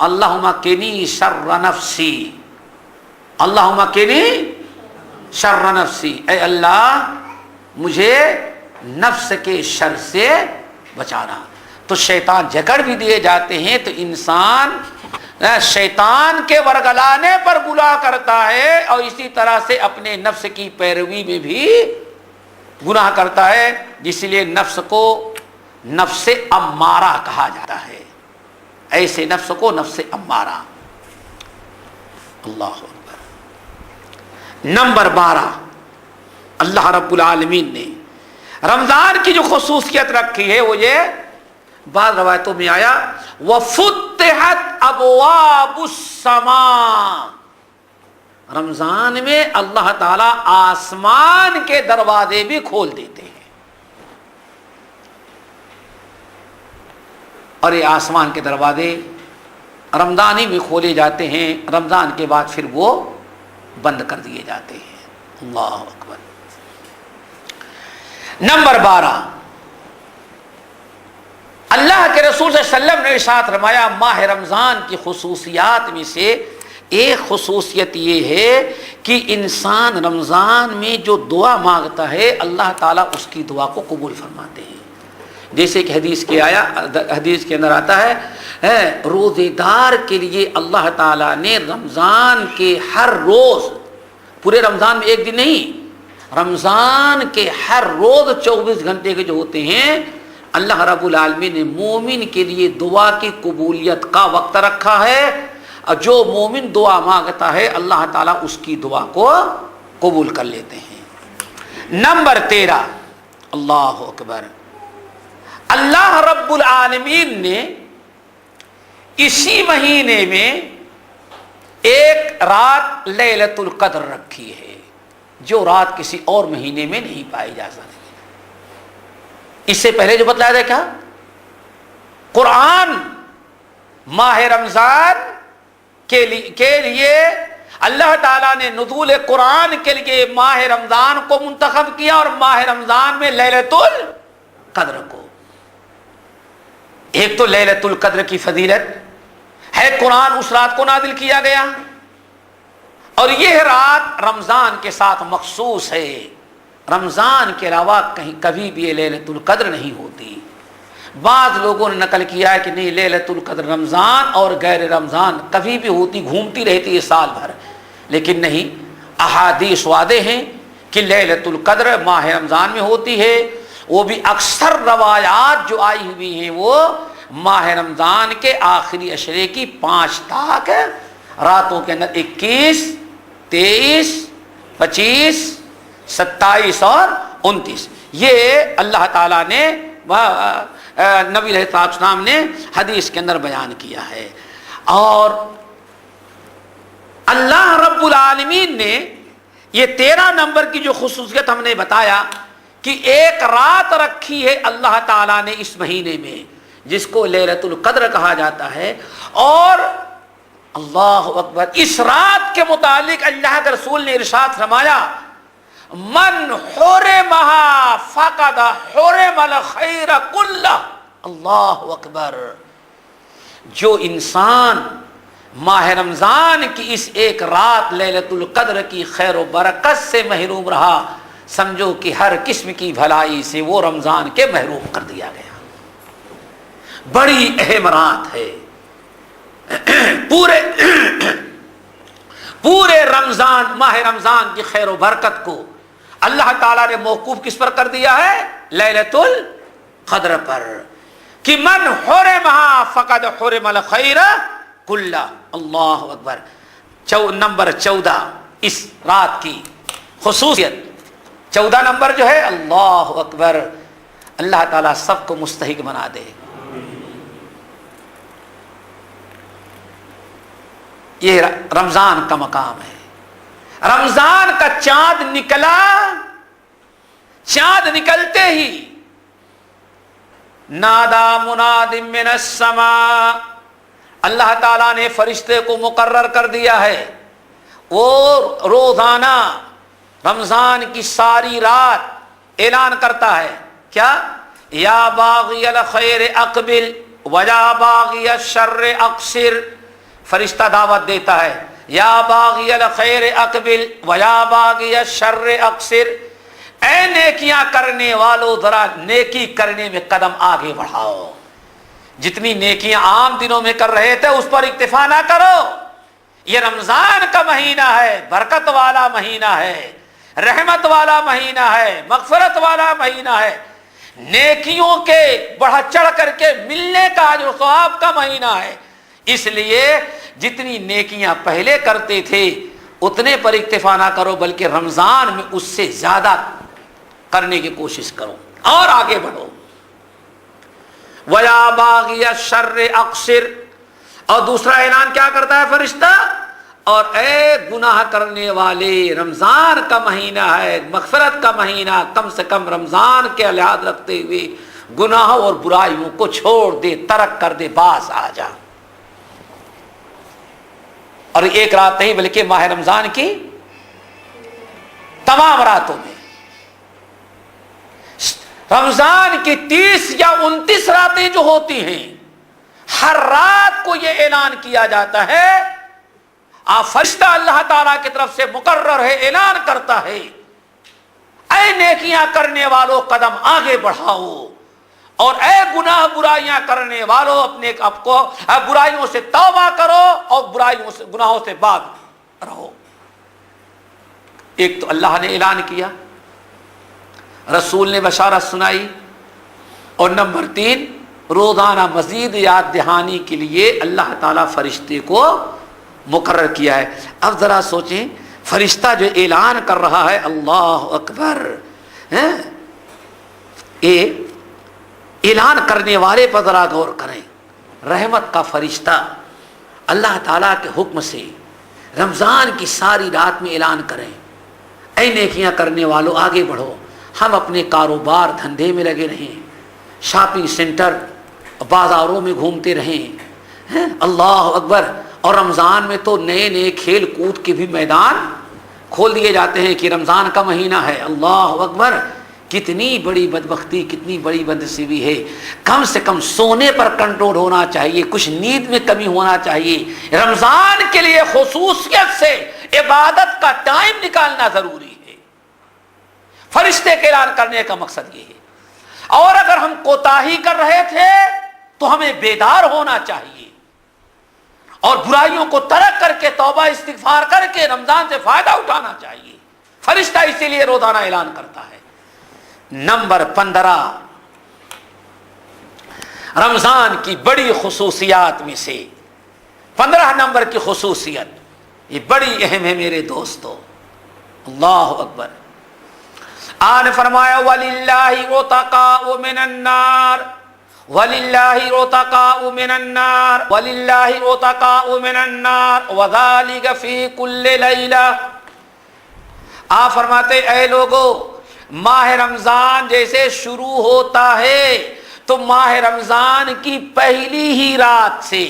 اللہم قنی شر نفسی، اللہم قنی شر نفسی، اے اللہ مجھے نفس کے شر سے بچانا. تو شیطان جکڑ بھی دیے جاتے ہیں تو انسان شیطان کے ورگلانے پر گناہ کرتا ہے اور اسی طرح سے اپنے نفس کی پیروی میں بھی گناہ کرتا ہے، جس لیے نفس کو نفس امارہ کہا جاتا ہے، ایسے نفس کو نفس امارہ۔ اللہ اکبر۔ نمبر 12، اللہ رب العالمین نے رمضان کی جو خصوصیت رکھی ہے وہ یہ، بعض روایتوں میں آیا وَفُتِحَتْ أَبْوَابُ السَّمَاءِ، رمضان میں اللہ تعالی آسمان کے دروازے بھی کھول دیتے ہیں، اور یہ آسمان کے دروازے رمضان ہی میں کھولے جاتے ہیں، رمضان کے بعد پھر وہ بند کر دیے جاتے ہیں۔ اللہ اکبر۔ نمبر 12، اللہ کے رسول صلی اللہ علیہ وسلم نے ارشاد فرمایا ماہ رمضان کی خصوصیات میں سے ایک خصوصیت یہ ہے کہ انسان رمضان میں جو دعا مانگتا ہے اللہ تعالیٰ اس کی دعا کو قبول فرماتے ہیں، جیسے کہ حدیث کے اندر آتا ہے روزے دار کے لیے اللہ تعالیٰ نے رمضان کے ہر روز، پورے رمضان میں ایک دن نہیں، رمضان کے ہر روز 24 گھنٹے کے جو ہوتے ہیں، اللہ رب العالمین نے مومن کے لیے دعا کی قبولیت کا وقت رکھا ہے، اور جو مومن دعا مانگتا ہے اللہ تعالیٰ اس کی دعا کو قبول کر لیتے ہیں۔ نمبر 13، اللہ اکبر، اللہ رب العالمین نے اسی مہینے میں ایک رات لیلۃ القدر رکھی ہے، جو رات کسی اور مہینے میں نہیں پائی جا سکتی۔ اس سے پہلے جو بتلایا تھا کیا، قرآن ماہ رمضان کے لیے اللہ تعالیٰ نے نزول قرآن کے لیے ماہ رمضان کو منتخب کیا، اور ماہ رمضان میں لیلۃ القدر کو۔ ایک تو لیلۃ القدر کی فضیلت ہے، قرآن اس رات کو نازل کیا گیا، اور یہ رات رمضان کے ساتھ مخصوص ہے، رمضان کے علاوہ کہیں کبھی بھی یہ لیلۃ القدر نہیں ہوتی۔ بعض لوگوں نے نقل کیا ہے کہ نہیں، لیلۃ القدر رمضان اور غیر رمضان کبھی بھی ہوتی، گھومتی رہتی ہے سال بھر، لیکن نہیں، احادیث واضح ہیں کہ لیلۃ القدر ماہ رمضان میں ہوتی ہے، وہ بھی اکثر روایات جو آئی ہوئی ہیں وہ ماہ رمضان کے آخری عشرے کی 5 تک راتوں کے اندر 21، 23، 25، 27 اور 29، یہ اللہ تعالیٰ نے نبی علیہ السلام نے حدیث کے اندر بیان کیا ہے۔ اور اللہ رب العالمین نے یہ 13 نمبر کی جو خصوصیت ہم نے بتایا کہ ایک رات رکھی ہے اللہ تعالیٰ نے اس مہینے میں، جس کو لیلۃ القدر کہا جاتا ہے، اور اللہ اکبر، اس رات کے متعلق اللہ کے رسول نے ارشاد فرمایا من حرمها فقد حرم الخیر کلہ۔ اللہ اکبر، جو انسان ماہ رمضان کی اس ایک رات لیلۃ القدر کی خیر و برکت سے محروم رہا، سمجھو کہ ہر قسم کی بھلائی سے وہ رمضان کے محروم کر دیا گیا۔ بڑی اہم رات ہے، پورے رمضان، ماہ رمضان کی خیر و برکت کو اللہ تعالیٰ نے موقوف کس پر کر دیا ہے؟ لیلۃ القدر پر، کہ من حرمها فقد حرم الخیر کلہ۔ اللہ اکبر۔ نمبر 14 اس رات کی خصوصیت، 14 نمبر جو ہے، اللہ اکبر، اللہ تعالیٰ سب کو مستحق بنا دے۔ یہ رمضان کا مقام ہے۔ رمضان کا چاند نکلا، چاند نکلتے ہی نادا مناد من السماء، اللہ تعالیٰ نے فرشتے کو مقرر کر دیا ہے، وہ روزانہ رمضان کی ساری رات اعلان کرتا ہے، کیا؟ یا باغی الخیر اقبل ویا باغی الشر اقصر۔ فرشتہ دعوت دیتا ہے، یا باغی الخیر اقبل ویا باغی الشر اقصر، اے نیکیاں کرنے والو ذرا نیکی کرنے میں قدم آگے بڑھاؤ، جتنی نیکیاں عام دنوں میں کر رہے تھے اس پر اکتفا نہ کرو، یہ رمضان کا مہینہ ہے، برکت والا مہینہ ہے، رحمت والا مہینہ ہے، مغفرت والا مہینہ ہے، نیکیوں کے بڑھ چڑھ کر کے ملنے کا اجر و ثواب کا مہینہ ہے۔ اس لیے جتنی نیکیاں پہلے کرتے تھے اتنے پر اکتفا نہ کرو، بلکہ رمضان میں اس سے زیادہ کرنے کی کوشش کرو اور آگے بڑھو۔ وَيَا بَاغِيَ الشَّرِّ أَقْصِرْ، اور دوسرا اعلان کیا کرتا ہے فرشتہ؟ اور اے گناہ کرنے والے، رمضان کا مہینہ ہے، مغفرت کا مہینہ، کم سے کم رمضان کے لحاظ رکھتے ہوئے گناہوں اور برائیوں کو چھوڑ دے، ترک کر دے، باز آ جا۔ اور ایک رات نہیں بلکہ ماہ رمضان کی تمام راتوں میں، رمضان کی 30 یا 29 راتیں جو ہوتی ہیں، ہر رات کو یہ اعلان کیا جاتا ہے، فرشتہ اللہ تعالیٰ کی طرف سے مقرر ہے، اعلان کرتا ہے، اے نیکیاں کرنے والوں قدم آگے بڑھاؤ، اور اے گناہ برائیاں کرنے والوں اپنے آپ کو برائیوں سے توبہ کرو اور برائیوں سے، گناہوں سے باز رہو۔ ایک تو اللہ نے اعلان کیا، رسول نے بشارت سنائی، اور نمبر 3 روزانہ مزید یاد دہانی کے لیے اللہ تعالیٰ فرشتے کو مقرر کیا ہے۔ اب ذرا سوچیں، فرشتہ جو اعلان کر رہا ہے اللہ اکبر، اعلان کرنے والے پر ذرا غور کریں، رحمت کا فرشتہ اللہ تعالیٰ کے حکم سے رمضان کی ساری رات میں اعلان کریں، اے نیکیاں کرنے والوں آگے بڑھو۔ ہم اپنے کاروبار دھندے میں لگے رہیں، شاپنگ سینٹر بازاروں میں گھومتے رہیں، اللہ اکبر، اور رمضان میں تو نئے نئے کھیل کود کے بھی میدان کھول دیے جاتے ہیں کہ رمضان کا مہینہ ہے، اللہ اکبر۔ کتنی بڑی بدبختی، کتنی بڑی بدنصیبی ہے۔ کم سے کم سونے پر کنٹرول ہونا چاہیے، کچھ نیند میں کمی ہونا چاہیے۔ رمضان کے لیے خصوصیت سے عبادت کا ٹائم نکالنا ضروری ہے۔ فرشتے کے اعلان کرنے کا مقصد یہ ہے۔ اور اگر ہم کوتاہی کر رہے تھے تو ہمیں بیدار ہونا چاہیے اور برائیوں کو ترک کر کے توبہ استغفار کر کے رمضان سے فائدہ اٹھانا چاہیے۔ فرشتہ اسی لیے روزانہ اعلان کرتا ہے۔ نمبر 15 رمضان کی بڑی خصوصیات میں سے 15 نمبر کی خصوصیت، یہ بڑی اہم ہے میرے دوستو، اللہ اکبر۔ آن فرمایا وَلِلَّهِ عُتَقَاءُ مِنَ النَّارِ، وَلِلَّهِ عُتَقَاءُ مِنَ النَّارِ، وَلِلَّهِ عُتَقَاءُ مِنَ النَّارِ وَذَلِكَ فِي كُلِّ لَيْلَةٍ۔ آپ فرماتے اے لوگو، ماہ رمضان جیسے شروع ہوتا ہے تو ماہ رمضان کی پہلی ہی رات سے،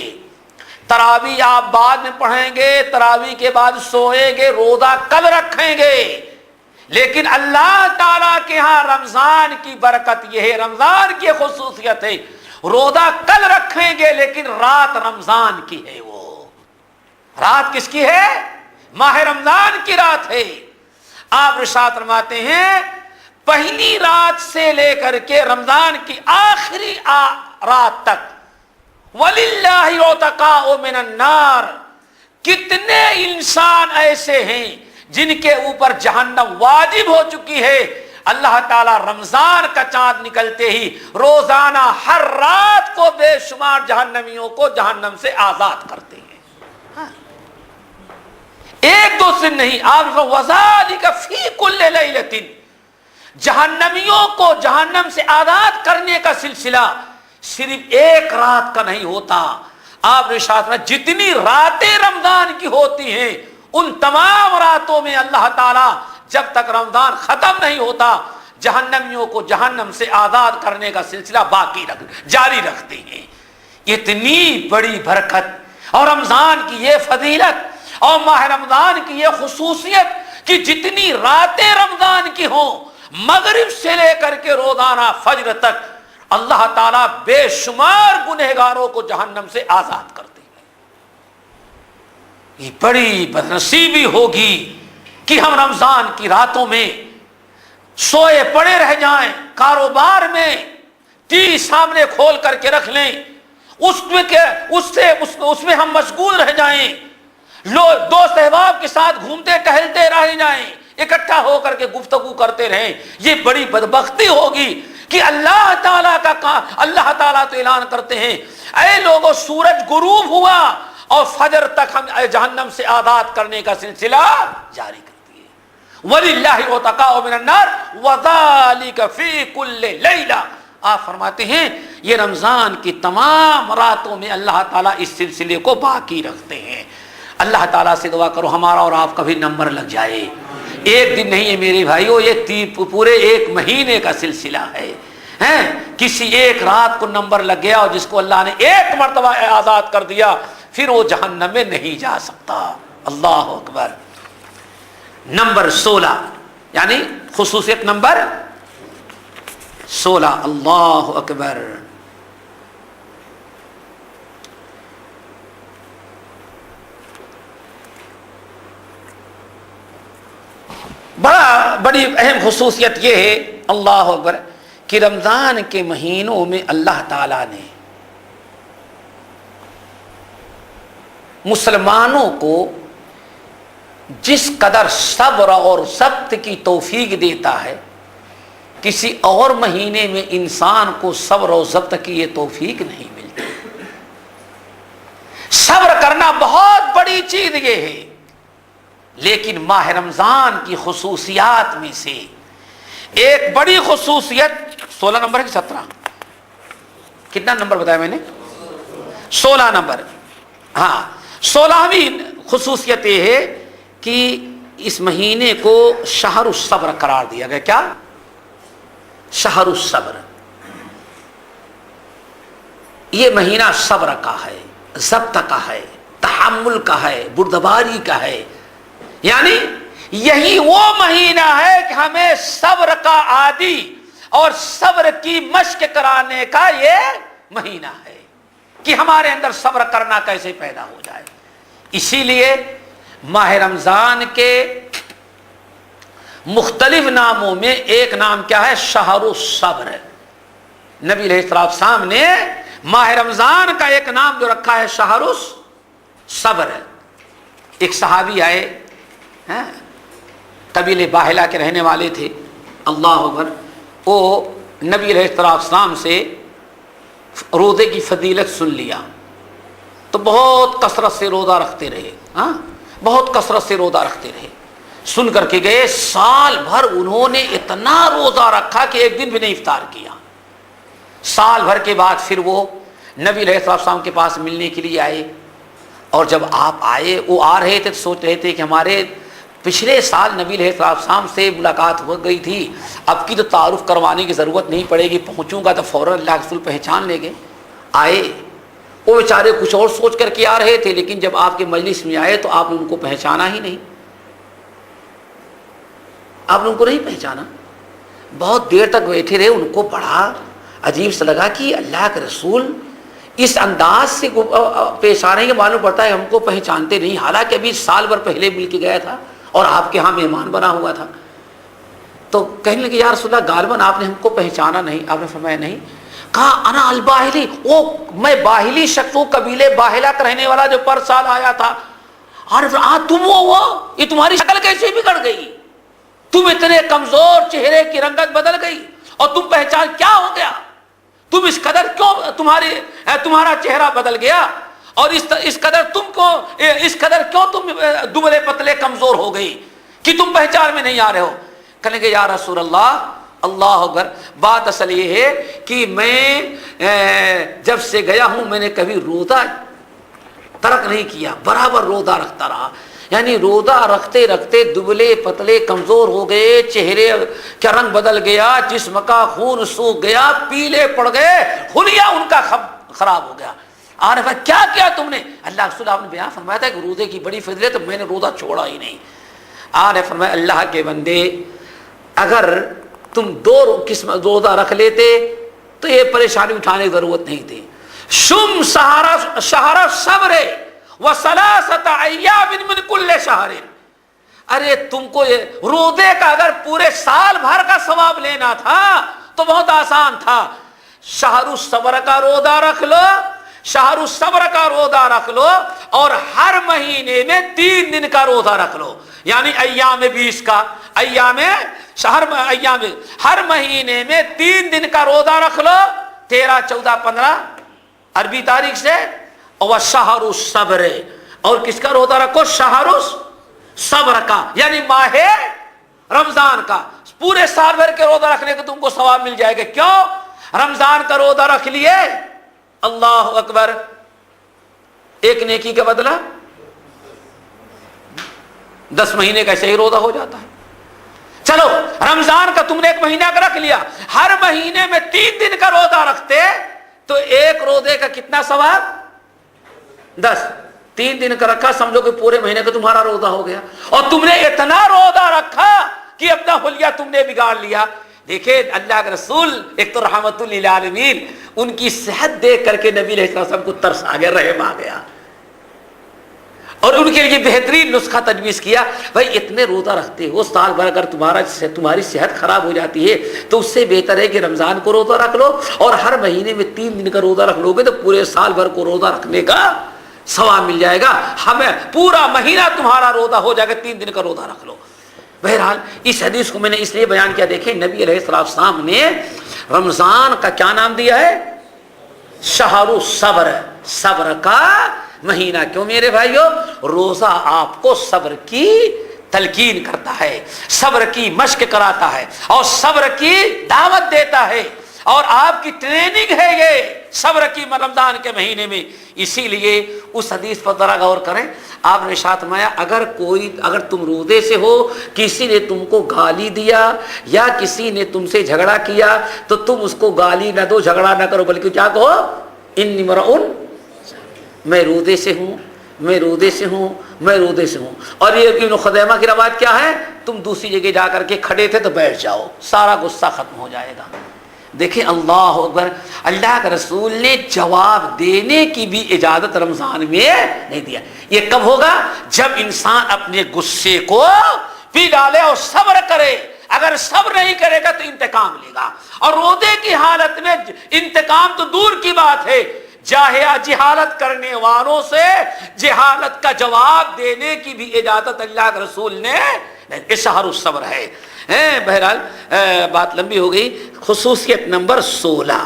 تراویح آپ بعد میں پڑھیں گے، تراویح کے بعد سوئیں گے، روزہ کل رکھیں گے، لیکن اللہ تعالیٰ کے ہاں رمضان کی برکت یہ ہے، رمضان کی خصوصیت ہے، روزہ کل رکھیں گے لیکن رات رمضان کی ہے۔ وہ رات کس کی ہے؟ ماہ رمضان کی رات ہے۔ آپ ارشاد فرماتے ہیں پہلی رات سے لے کر کے رمضان کی آخری رات تک وَلِلَّهِ عُتَقَاءُ مِنَ النَّارِ، کتنے انسان ایسے ہیں جن کے اوپر جہنم واجب ہو چکی ہے، اللہ تعالیٰ رمضان کا چاند نکلتے ہی روزانہ ہر رات کو بے شمار جہنمیوں کو جہنم سے آزاد کرتے ہیں۔ ایک دو دن نہیں، آپ وَذَلِكَ فِي كُلِّ لَيْلَةٍ، جہنمیوں کو جہنم سے آزاد کرنے کا سلسلہ صرف ایک رات کا نہیں ہوتا۔ آپ نے ارشاد فرمایا جتنی راتیں رمضان کی ہوتی ہیں ان تمام راتوں میں اللہ تعالیٰ جب تک رمضان ختم نہیں ہوتا جہنمیوں کو جہنم سے آزاد کرنے کا سلسلہ جاری رکھتے ہیں۔ اتنی بڑی برکت اور رمضان کی یہ فضیلت اور ماہ رمضان کی یہ خصوصیت کہ جتنی راتیں رمضان کی ہوں، مغرب سے لے کر کے روزانہ فجر تک اللہ تعالیٰ بے شمار گنہگاروں کو جہنم سے آزاد کرتے ہیں۔ یہ بڑی بدنصیبی ہوگی کہ ہم رمضان کی راتوں میں سوئے پڑے رہ جائیں، کاروبار میں ٹی وی سامنے کھول کر کے رکھ لیں، اس میں ہم مشغول رہ جائیں، دوست احباب کے ساتھ گھومتے ٹہلتے رہ جائیں، اکٹھا ہو کر کے گفتگو کرتے رہیں. یہ بڑی بدبختی ہوگی کہ اللہ تعالیٰ تو اعلان کرتے ہیں اے لوگوں سورج غروب ہوا اور فجر تک ہم جہنم سے آزاد کرنے کا سلسلہ جاری کرتی ہے. وَلِلَّهِ عُتَقَاءُ مِنَ النَّارِ وَذَلِكَ فِي كُلِّ لَيْلَةٍ. آپ فرماتے ہیں یہ رمضان کی تمام راتوں میں اللہ تعالیٰ اس سلسلے کو باقی رکھتے ہیں. اللہ تعالیٰ سے دعا کرو ہمارا اور آپ کا بھی نمبر لگ جائے. ایک دن نہیں ہے میرے بھائیو، یہ پورے ایک مہینے کا سلسلہ ہے. کسی ایک رات کو نمبر لگ گیا اور جس کو اللہ نے ایک مرتبہ آزاد کر دیا پھر وہ جہنم میں نہیں جا سکتا. اللہ اکبر. نمبر 16 یعنی خصوصیت نمبر 16. اللہ اکبر. بڑی اہم خصوصیت یہ ہے اللہ اکبر کہ رمضان کے مہینوں میں اللہ تعالیٰ نے مسلمانوں کو جس قدر صبر اور ضبط کی توفیق دیتا ہے کسی اور مہینے میں انسان کو صبر و ضبط کی یہ توفیق نہیں ملتی. صبر کرنا بہت بڑی چیز یہ ہے، لیکن ماہ رمضان کی خصوصیات میں سے ایک بڑی خصوصیت 16 نمبر ہے کہ 17 کتنا نمبر بتایا میں نے 16 نمبر. ہاں 16ویں خصوصیت یہ ہے کہ اس مہینے کو شہر الصبر قرار دیا گیا. کیا؟ شہر الصبر. یہ مہینہ صبر کا ہے، ضبط کا ہے، تحمل کا ہے، بردباری کا ہے. یعنی یہی وہ مہینہ ہے کہ ہمیں صبر کا عادی اور صبر کی مشق کرانے کا یہ مہینہ ہے کہ ہمارے اندر صبر کرنا کیسے پیدا ہو جائے. اسی لیے ماہ رمضان کے مختلف ناموں میں ایک نام کیا ہے؟ شہر الصبر. نبی علیہ السلام نے ماہ رمضان کا ایک نام جو رکھا ہے شہر الصبر. ایک صحابی آئے قبیلے باہلا کے رہنے والے تھے. اللہ اکبر. وہ نبی علیہ السلام سے روزے کی فضیلت سن لیا تو بہت کثرت سے روزہ رکھتے رہے. بہت کثرت سے روزہ رکھتے رہے. سن کر کے گئے. سال بھر انہوں نے اتنا روزہ رکھا کہ ایک دن بھی نہیں افطار کیا. سال بھر کے بعد پھر وہ نبی علیہ السلام کے پاس ملنے کے لیے آئے. اور جب آپ آئے وہ آ رہے تھے تو سوچ رہے تھے کہ ہمارے پچھلے سال نبی علیہ السلام سے ملاقات ہو گئی تھی، اب کی تو تعارف کروانے کی ضرورت نہیں پڑے گی، پہنچوں گا تو فوراً اللہ کے رسول پہچان لیں گے. آئے وہ بیچارے کچھ اور سوچ کر کے آ رہے تھے، لیکن جب آپ کے مجلس میں آئے تو آپ نے ان کو پہچانا ہی نہیں. آپ نے ان کو نہیں پہچانا. بہت دیر تک بیٹھے رہے. ان کو بڑا عجیب سا لگا کہ اللہ کے رسول اس انداز سے پیش آ رہے ہیں کہ معلوم پڑتا ہے ہم کو پہچانتے نہیں، حالانکہ ابھی سال بھر پہلے مل کے گیا تھا اور آپ کے ہاں مہمان بنا ہوا تھا. تو کہنے لگے یا رسول اللہ غالباً آپ نے ہم کو پہچانا نہیں. آپ نے فرمایا نہیں. کہا انا الباہلی، وہ میں باہلی شخص ہوں، قبیلے باہلا کا رہنے والا جو پر سال آیا تھا. اور تم وہ یہ تمہاری شکل کیسے بگڑ گئی؟ تم اتنے کمزور، چہرے کی رنگت بدل گئی اور تم پہچان کیا ہو گیا؟ تم اس قدر کیوں تمہارا چہرہ بدل گیا اور اس قدر کیوں تم دبلے پتلے کمزور ہو گئی کہ تم پہچان میں نہیں آ رہے ہو؟ کہنے کہ یا رسول اللہ اللہ اکبر، بات اصل یہ ہے کہ میں جب سے گیا ہوں میں نے کبھی روزہ ترک نہیں کیا، برابر روزہ رکھتا رہا. یعنی روزہ رکھتے رکھتے دبلے پتلے کمزور ہو گئے، چہرے کا رنگ بدل گیا، جسم کا خون سوکھ گیا، پیلے پڑ گئے، حلیہ ان کا خراب ہو گیا. عارف کیا کیا تم نے؟ اللہ رسول آپ نے بیان فرمایا تھا کہ روزے کی بڑی فضیلت، میں نے روزہ چھوڑا ہی نہیں. عارف فرمایا اللہ کے بندے اگر تم 2 قسم روزہ رکھ لیتے تو یہ پریشانی اٹھانے کی ضرورت نہیں تھی. شم شہر صبر وثلاثۃ ایام من کل شہر. ارے تم کو یہ روزے کا اگر پورے سال بھر کا ثواب لینا تھا تو بہت آسان تھا. شہر الصبر کا روزہ رکھ لو، شہر الصبر کا روزہ رکھ لو اور ہر مہینے میں 3 دن کا روزہ رکھ لو، یعنی ایام 20 کا، ہر مہینے میں 3 دن کا روزہ رکھ لو، 13 14 15 عربی تاریخ سے، اور شہر الصبر، اور کس کا روزہ رکھو؟ شہر الصبر کا، یعنی ماہ رمضان کا۔ پورے سال بھر کے روزہ رکھنے کا تم کو ثواب مل جائے گا۔ کیوں؟ رمضان کا روزہ رکھ لیے، اللہ اکبر، ایک نیکی کا بدلہ 10 مہینے کا صحیح روزہ ہو جاتا ہے۔ چلو رمضان کا تم نے 1 مہینہ کا رکھ لیا، ہر مہینے میں 3 دن کا روزہ رکھتے تو ایک روزے کا کتنا ثواب؟ 10۔ 3 دن کا رکھا، سمجھو کہ پورے مہینے کا تمہارا روزہ ہو گیا، اور تم نے اتنا روزہ رکھا کہ اپنا حلیہ تم نے بگاڑ لیا۔ دیکھیں اللہ کے رسول ایک تو رحمت للعالمین، ان کی صحت دیکھ کر کے نبی علیہ السلام کو ترس آ گیا، رحم آ گیا، اور ان کے لیے بہترین نسخہ تجویز کیا، بھائی اتنے روزہ رکھتے ہو سال بھر، اگر تمہاری صحت خراب ہو جاتی ہے تو اس سے بہتر ہے کہ رمضان کو روزہ رکھ لو، اور ہر مہینے میں 3 دن کا روزہ رکھ لو گے تو پورے سال بھر کو روزہ رکھنے کا ثواب مل جائے گا، ہمیں پورا مہینہ تمہارا روزہ ہو جائے گا، 3 دن کا روزہ رکھ لو۔ بہرحال اس حدیث کو میں نے اس لیے بیان کیا، دیکھیں نبی علیہ السلام نے رمضان کا کیا نام دیا ہے؟ شہر الصبر، صبر کا مہینہ۔ کیوں میرے بھائیو؟ روزہ آپ کو صبر کی تلقین کرتا ہے، صبر کی مشق کراتا ہے، اور صبر کی دعوت دیتا ہے، اور آپ کی ٹریننگ ہے یہ صبر کی رمضان کے مہینے میں۔ اسی لیے اس حدیث پر ذرا غور کریں، آپ نے ارشاد فرمایا اگر تم روزے سے ہو، کسی نے تم کو گالی دیا یا کسی نے تم سے جھگڑا کیا تو تم اس کو گالی نہ دو، جھگڑا نہ کرو، بلکہ کیا کہو؟ انی مرؤن، میں روزے سے ہوں، میں روزے سے ہوں، میں روزے سے ہوں۔ اور یہ ابن خزیمہ کی روایت کیا ہے؟ تم دوسری جگہ جا کر کے کھڑے تھے تو بیٹھ جاؤ، سارا غصہ ختم ہو جائے گا۔ دیکھیں اللہ اکبر، اللہ کے رسول نے جواب دینے کی بھی اجازت رمضان میں نہیں دیا۔ یہ کب ہوگا؟ جب انسان اپنے غصے کو پی ڈالے اور صبر کرے۔ اگر صبر نہیں کرے گا تو انتقام لے گا، اور روزے کی حالت میں انتقام تو دور کی بات ہے، جہالت کرنے والوں سے جہالت کا جواب دینے کی بھی اجازت اللہ کے رسول نے، شہر الصبر ہے۔ بہرحال بات لمبی ہو گئی۔ خصوصیت نمبر 17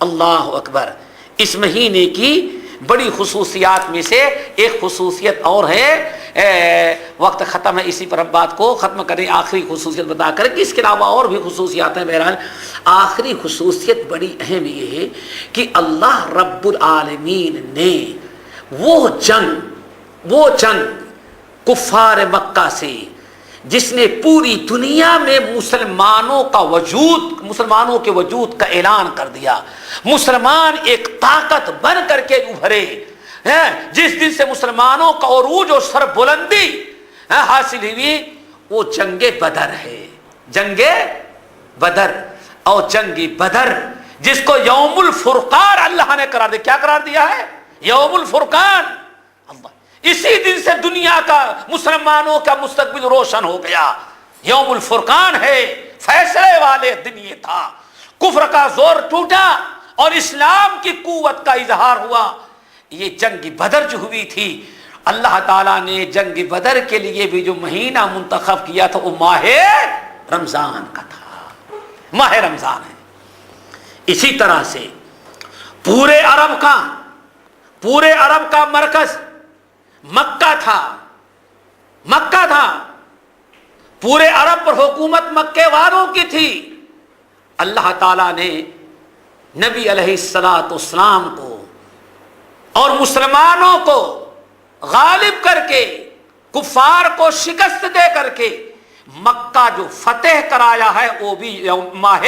اللہ اکبر، اس مہینے کی بڑی خصوصیات میں سے ایک خصوصیت اور ہے، وقت ختم ہے، اسی پر ہم بات کو ختم کریں آخری خصوصیت بتا کر کہ اس کے علاوہ اور بھی خصوصیات ہیں۔ بہرحال آخری خصوصیت بڑی اہم یہ ہے کہ اللہ رب العالمین نے وہ جنگ کفار مکہ سے، جس نے پوری دنیا میں مسلمانوں کے وجود کا اعلان کر دیا، مسلمان ایک طاقت بن کر کے ابھرے، جس دن سے مسلمانوں کا عروج اور سربلندی حاصل ہوئی، وہ جنگ بدر ہے۔ جنگ بدر، اور جنگ بدر جس کو یوم الفرقان اللہ نے قرار دیا۔ کیا قرار دیا ہے؟ یوم الفرقان۔ اللہ، اسی دن سے دنیا کا، مسلمانوں کا مستقبل روشن ہو گیا۔ یوم الفرقان ہے، فیصلے والے دن یہ تھا۔ کفر کا زور ٹوٹا اور اسلام کی قوت کا اظہار ہوا۔ یہ جنگ بدر جو ہوئی تھی، اللہ تعالیٰ نے جنگ بدر کے لیے بھی جو مہینہ منتخب کیا تھا وہ ماہ رمضان کا تھا، ماہ رمضان ہے۔ اسی طرح سے پورے عرب کا مرکز مکہ تھا، پورے عرب پر حکومت مکے والوں کی تھی۔ اللہ تعالیٰ نے نبی علیہ السلام کو اور مسلمانوں کو غالب کر کے، کفار کو شکست دے کر کے مکہ جو فتح کرایا ہے وہ بھی ماہ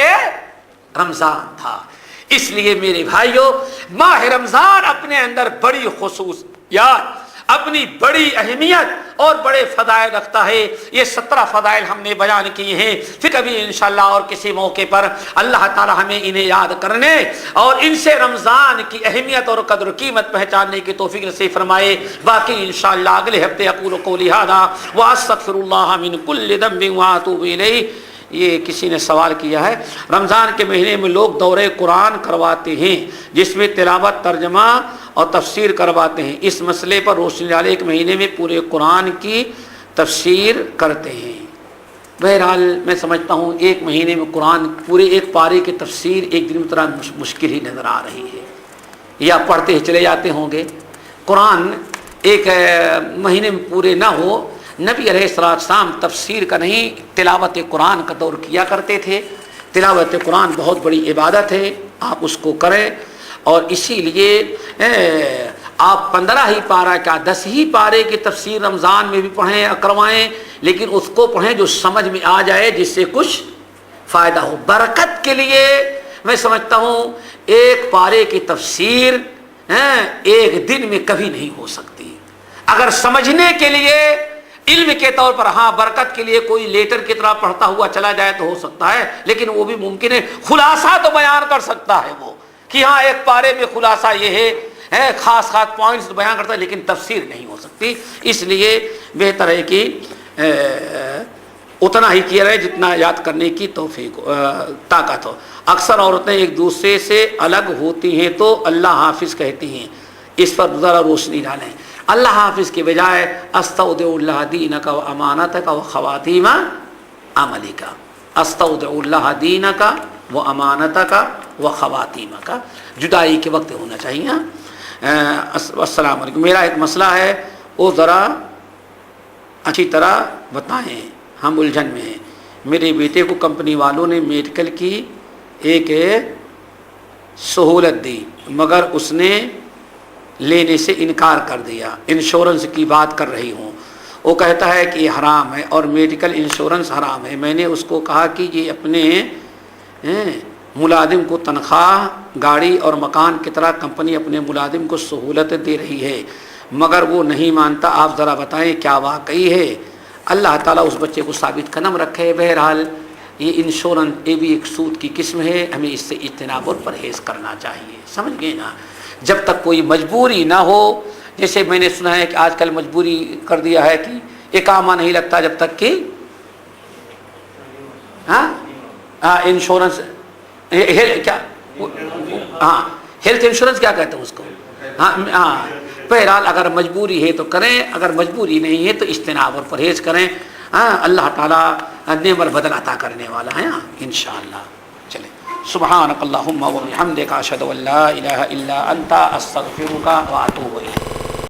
رمضان تھا۔ اس لیے میرے بھائیوں، ماہ رمضان اپنے اندر بڑی خصوصیات، اپنی بڑی اہمیت اور بڑے فضائل رکھتا ہے۔ یہ 17 فضائل ہم نے بیان کیے ہیں، پھر کبھی انشاءاللہ اور کسی موقع پر اللہ تعالی ہمیں انہیں یاد کرنے اور ان سے رمضان کی اہمیت اور قدر و قیمت پہچاننے کی توفیق نصیب فرمائے۔ باقی انشاءاللہ اگلے ہفتے اقول قولی ھذا واستغفر اللہ من کل ذنب واتوب الیہ۔ یہ کسی نے سوال کیا ہے، رمضان کے مہینے میں لوگ دورے قرآن کرواتے ہیں جس میں تلاوت، ترجمہ اور تفسیر کرواتے ہیں، اس مسئلے پر روشنی ڈالے۔ ایک مہینے میں پورے قرآن کی تفسیر کرتے ہیں۔ بہرحال میں سمجھتا ہوں ایک مہینے میں قرآن پورے ایک پارے کی تفسیر ایک دن میں طرح مشکل ہی نظر آ رہی ہے، یا پڑھتے ہی چلے جاتے ہوں گے۔ قرآن ایک مہینے میں پورے نہ ہو، نبی علیہ السلام تفسیر کا نہیں تلاوت قرآن کا دور کیا کرتے تھے۔ تلاوت قرآن بہت بڑی عبادت ہے، آپ اس کو کریں، اور اسی لیے آپ 15 ہی پارہ کیا 10 ہی پارے کی تفسیر رمضان میں بھی پڑھیں کروائیں، لیکن اس کو پڑھیں جو سمجھ میں آ جائے، جس سے کچھ فائدہ ہو۔ برکت کے لیے میں سمجھتا ہوں ایک پارے کی تفسیر ایک دن میں کبھی نہیں ہو سکتی۔ اگر سمجھنے کے لیے علم کے طور پر ہاں برکت کے لیے کوئی لیٹر کی طرح پڑھتا ہوا چلا جائے تو ہو سکتا ہے، لیکن وہ بھی ممکن ہے۔ خلاصہ تو بیان کر سکتا ہے وہ کہ ہاں ایک پارے میں خلاصہ یہ ہے، خاص خاص پوائنٹس بیان کرتا ہے، لیکن تفسیر نہیں ہو سکتی۔ اس لیے بہتر ہے کہ اتنا ہی کیا رہے جتنا یاد کرنے کی توفیق طاقت ہو۔ اکثر عورتیں ایک دوسرے سے الگ ہوتی ہیں تو اللہ حافظ کہتی ہیں، اس پر ذرا روشنی ڈالیں۔ اللہ حافظ کے بجائے استودع اللہ دینک و امانتک و خواتیم عملک، استودع اللہ دینک و امانتک و خواتیمک، جدائی کے وقت ہونا چاہیے۔ السلام علیکم، میرا ایک مسئلہ ہے، وہ ذرا اچھی طرح بتائیں، ہم الجھن میں ہیں۔ میرے بیٹے کو کمپنی والوں نے میڈیکل کی ایک سہولت دی، مگر اس نے لینے سے انکار کر دیا۔ انشورنس کی بات کر رہی ہوں، وہ کہتا ہے کہ یہ حرام ہے اور میڈیکل انشورنس حرام ہے۔ میں نے اس کو کہا کہ یہ اپنے ملازم کو تنخواہ، گاڑی اور مکان کی طرح کمپنی اپنے ملازم کو سہولت دے رہی ہے، مگر وہ نہیں مانتا۔ آپ ذرا بتائیں کیا واقعی ہے؟ اللہ تعالیٰ اس بچے کو ثابت قدم رکھے۔ بہرحال یہ انشورنس یہ بھی ایک سود کی قسم ہے، ہمیں اس سے اجتناب اور پرہیز کرنا چاہیے، سمجھ گئے نا؟ جب تک کوئی مجبوری نہ ہو، جیسے میں نے سنا ہے کہ آج کل مجبوری کر دیا ہے کہ اقامہ نہیں لگتا جب تک کہ انشورنس کیا ہیلتھ انشورنس کیا کہتے ہیں اس کو؟ بہرحال اگر مجبوری ہے تو کریں، اگر مجبوری نہیں ہے تو اجتناب اور پرہیز کریں۔ اللہ تعالیٰ نعم البدل عطا کرنے والا ہے انشاءاللہ۔ چلیں، سبحانک اللہم و بحمدک، اشہد ان لا الہ الا انت، استغفرک و اتوب الیک۔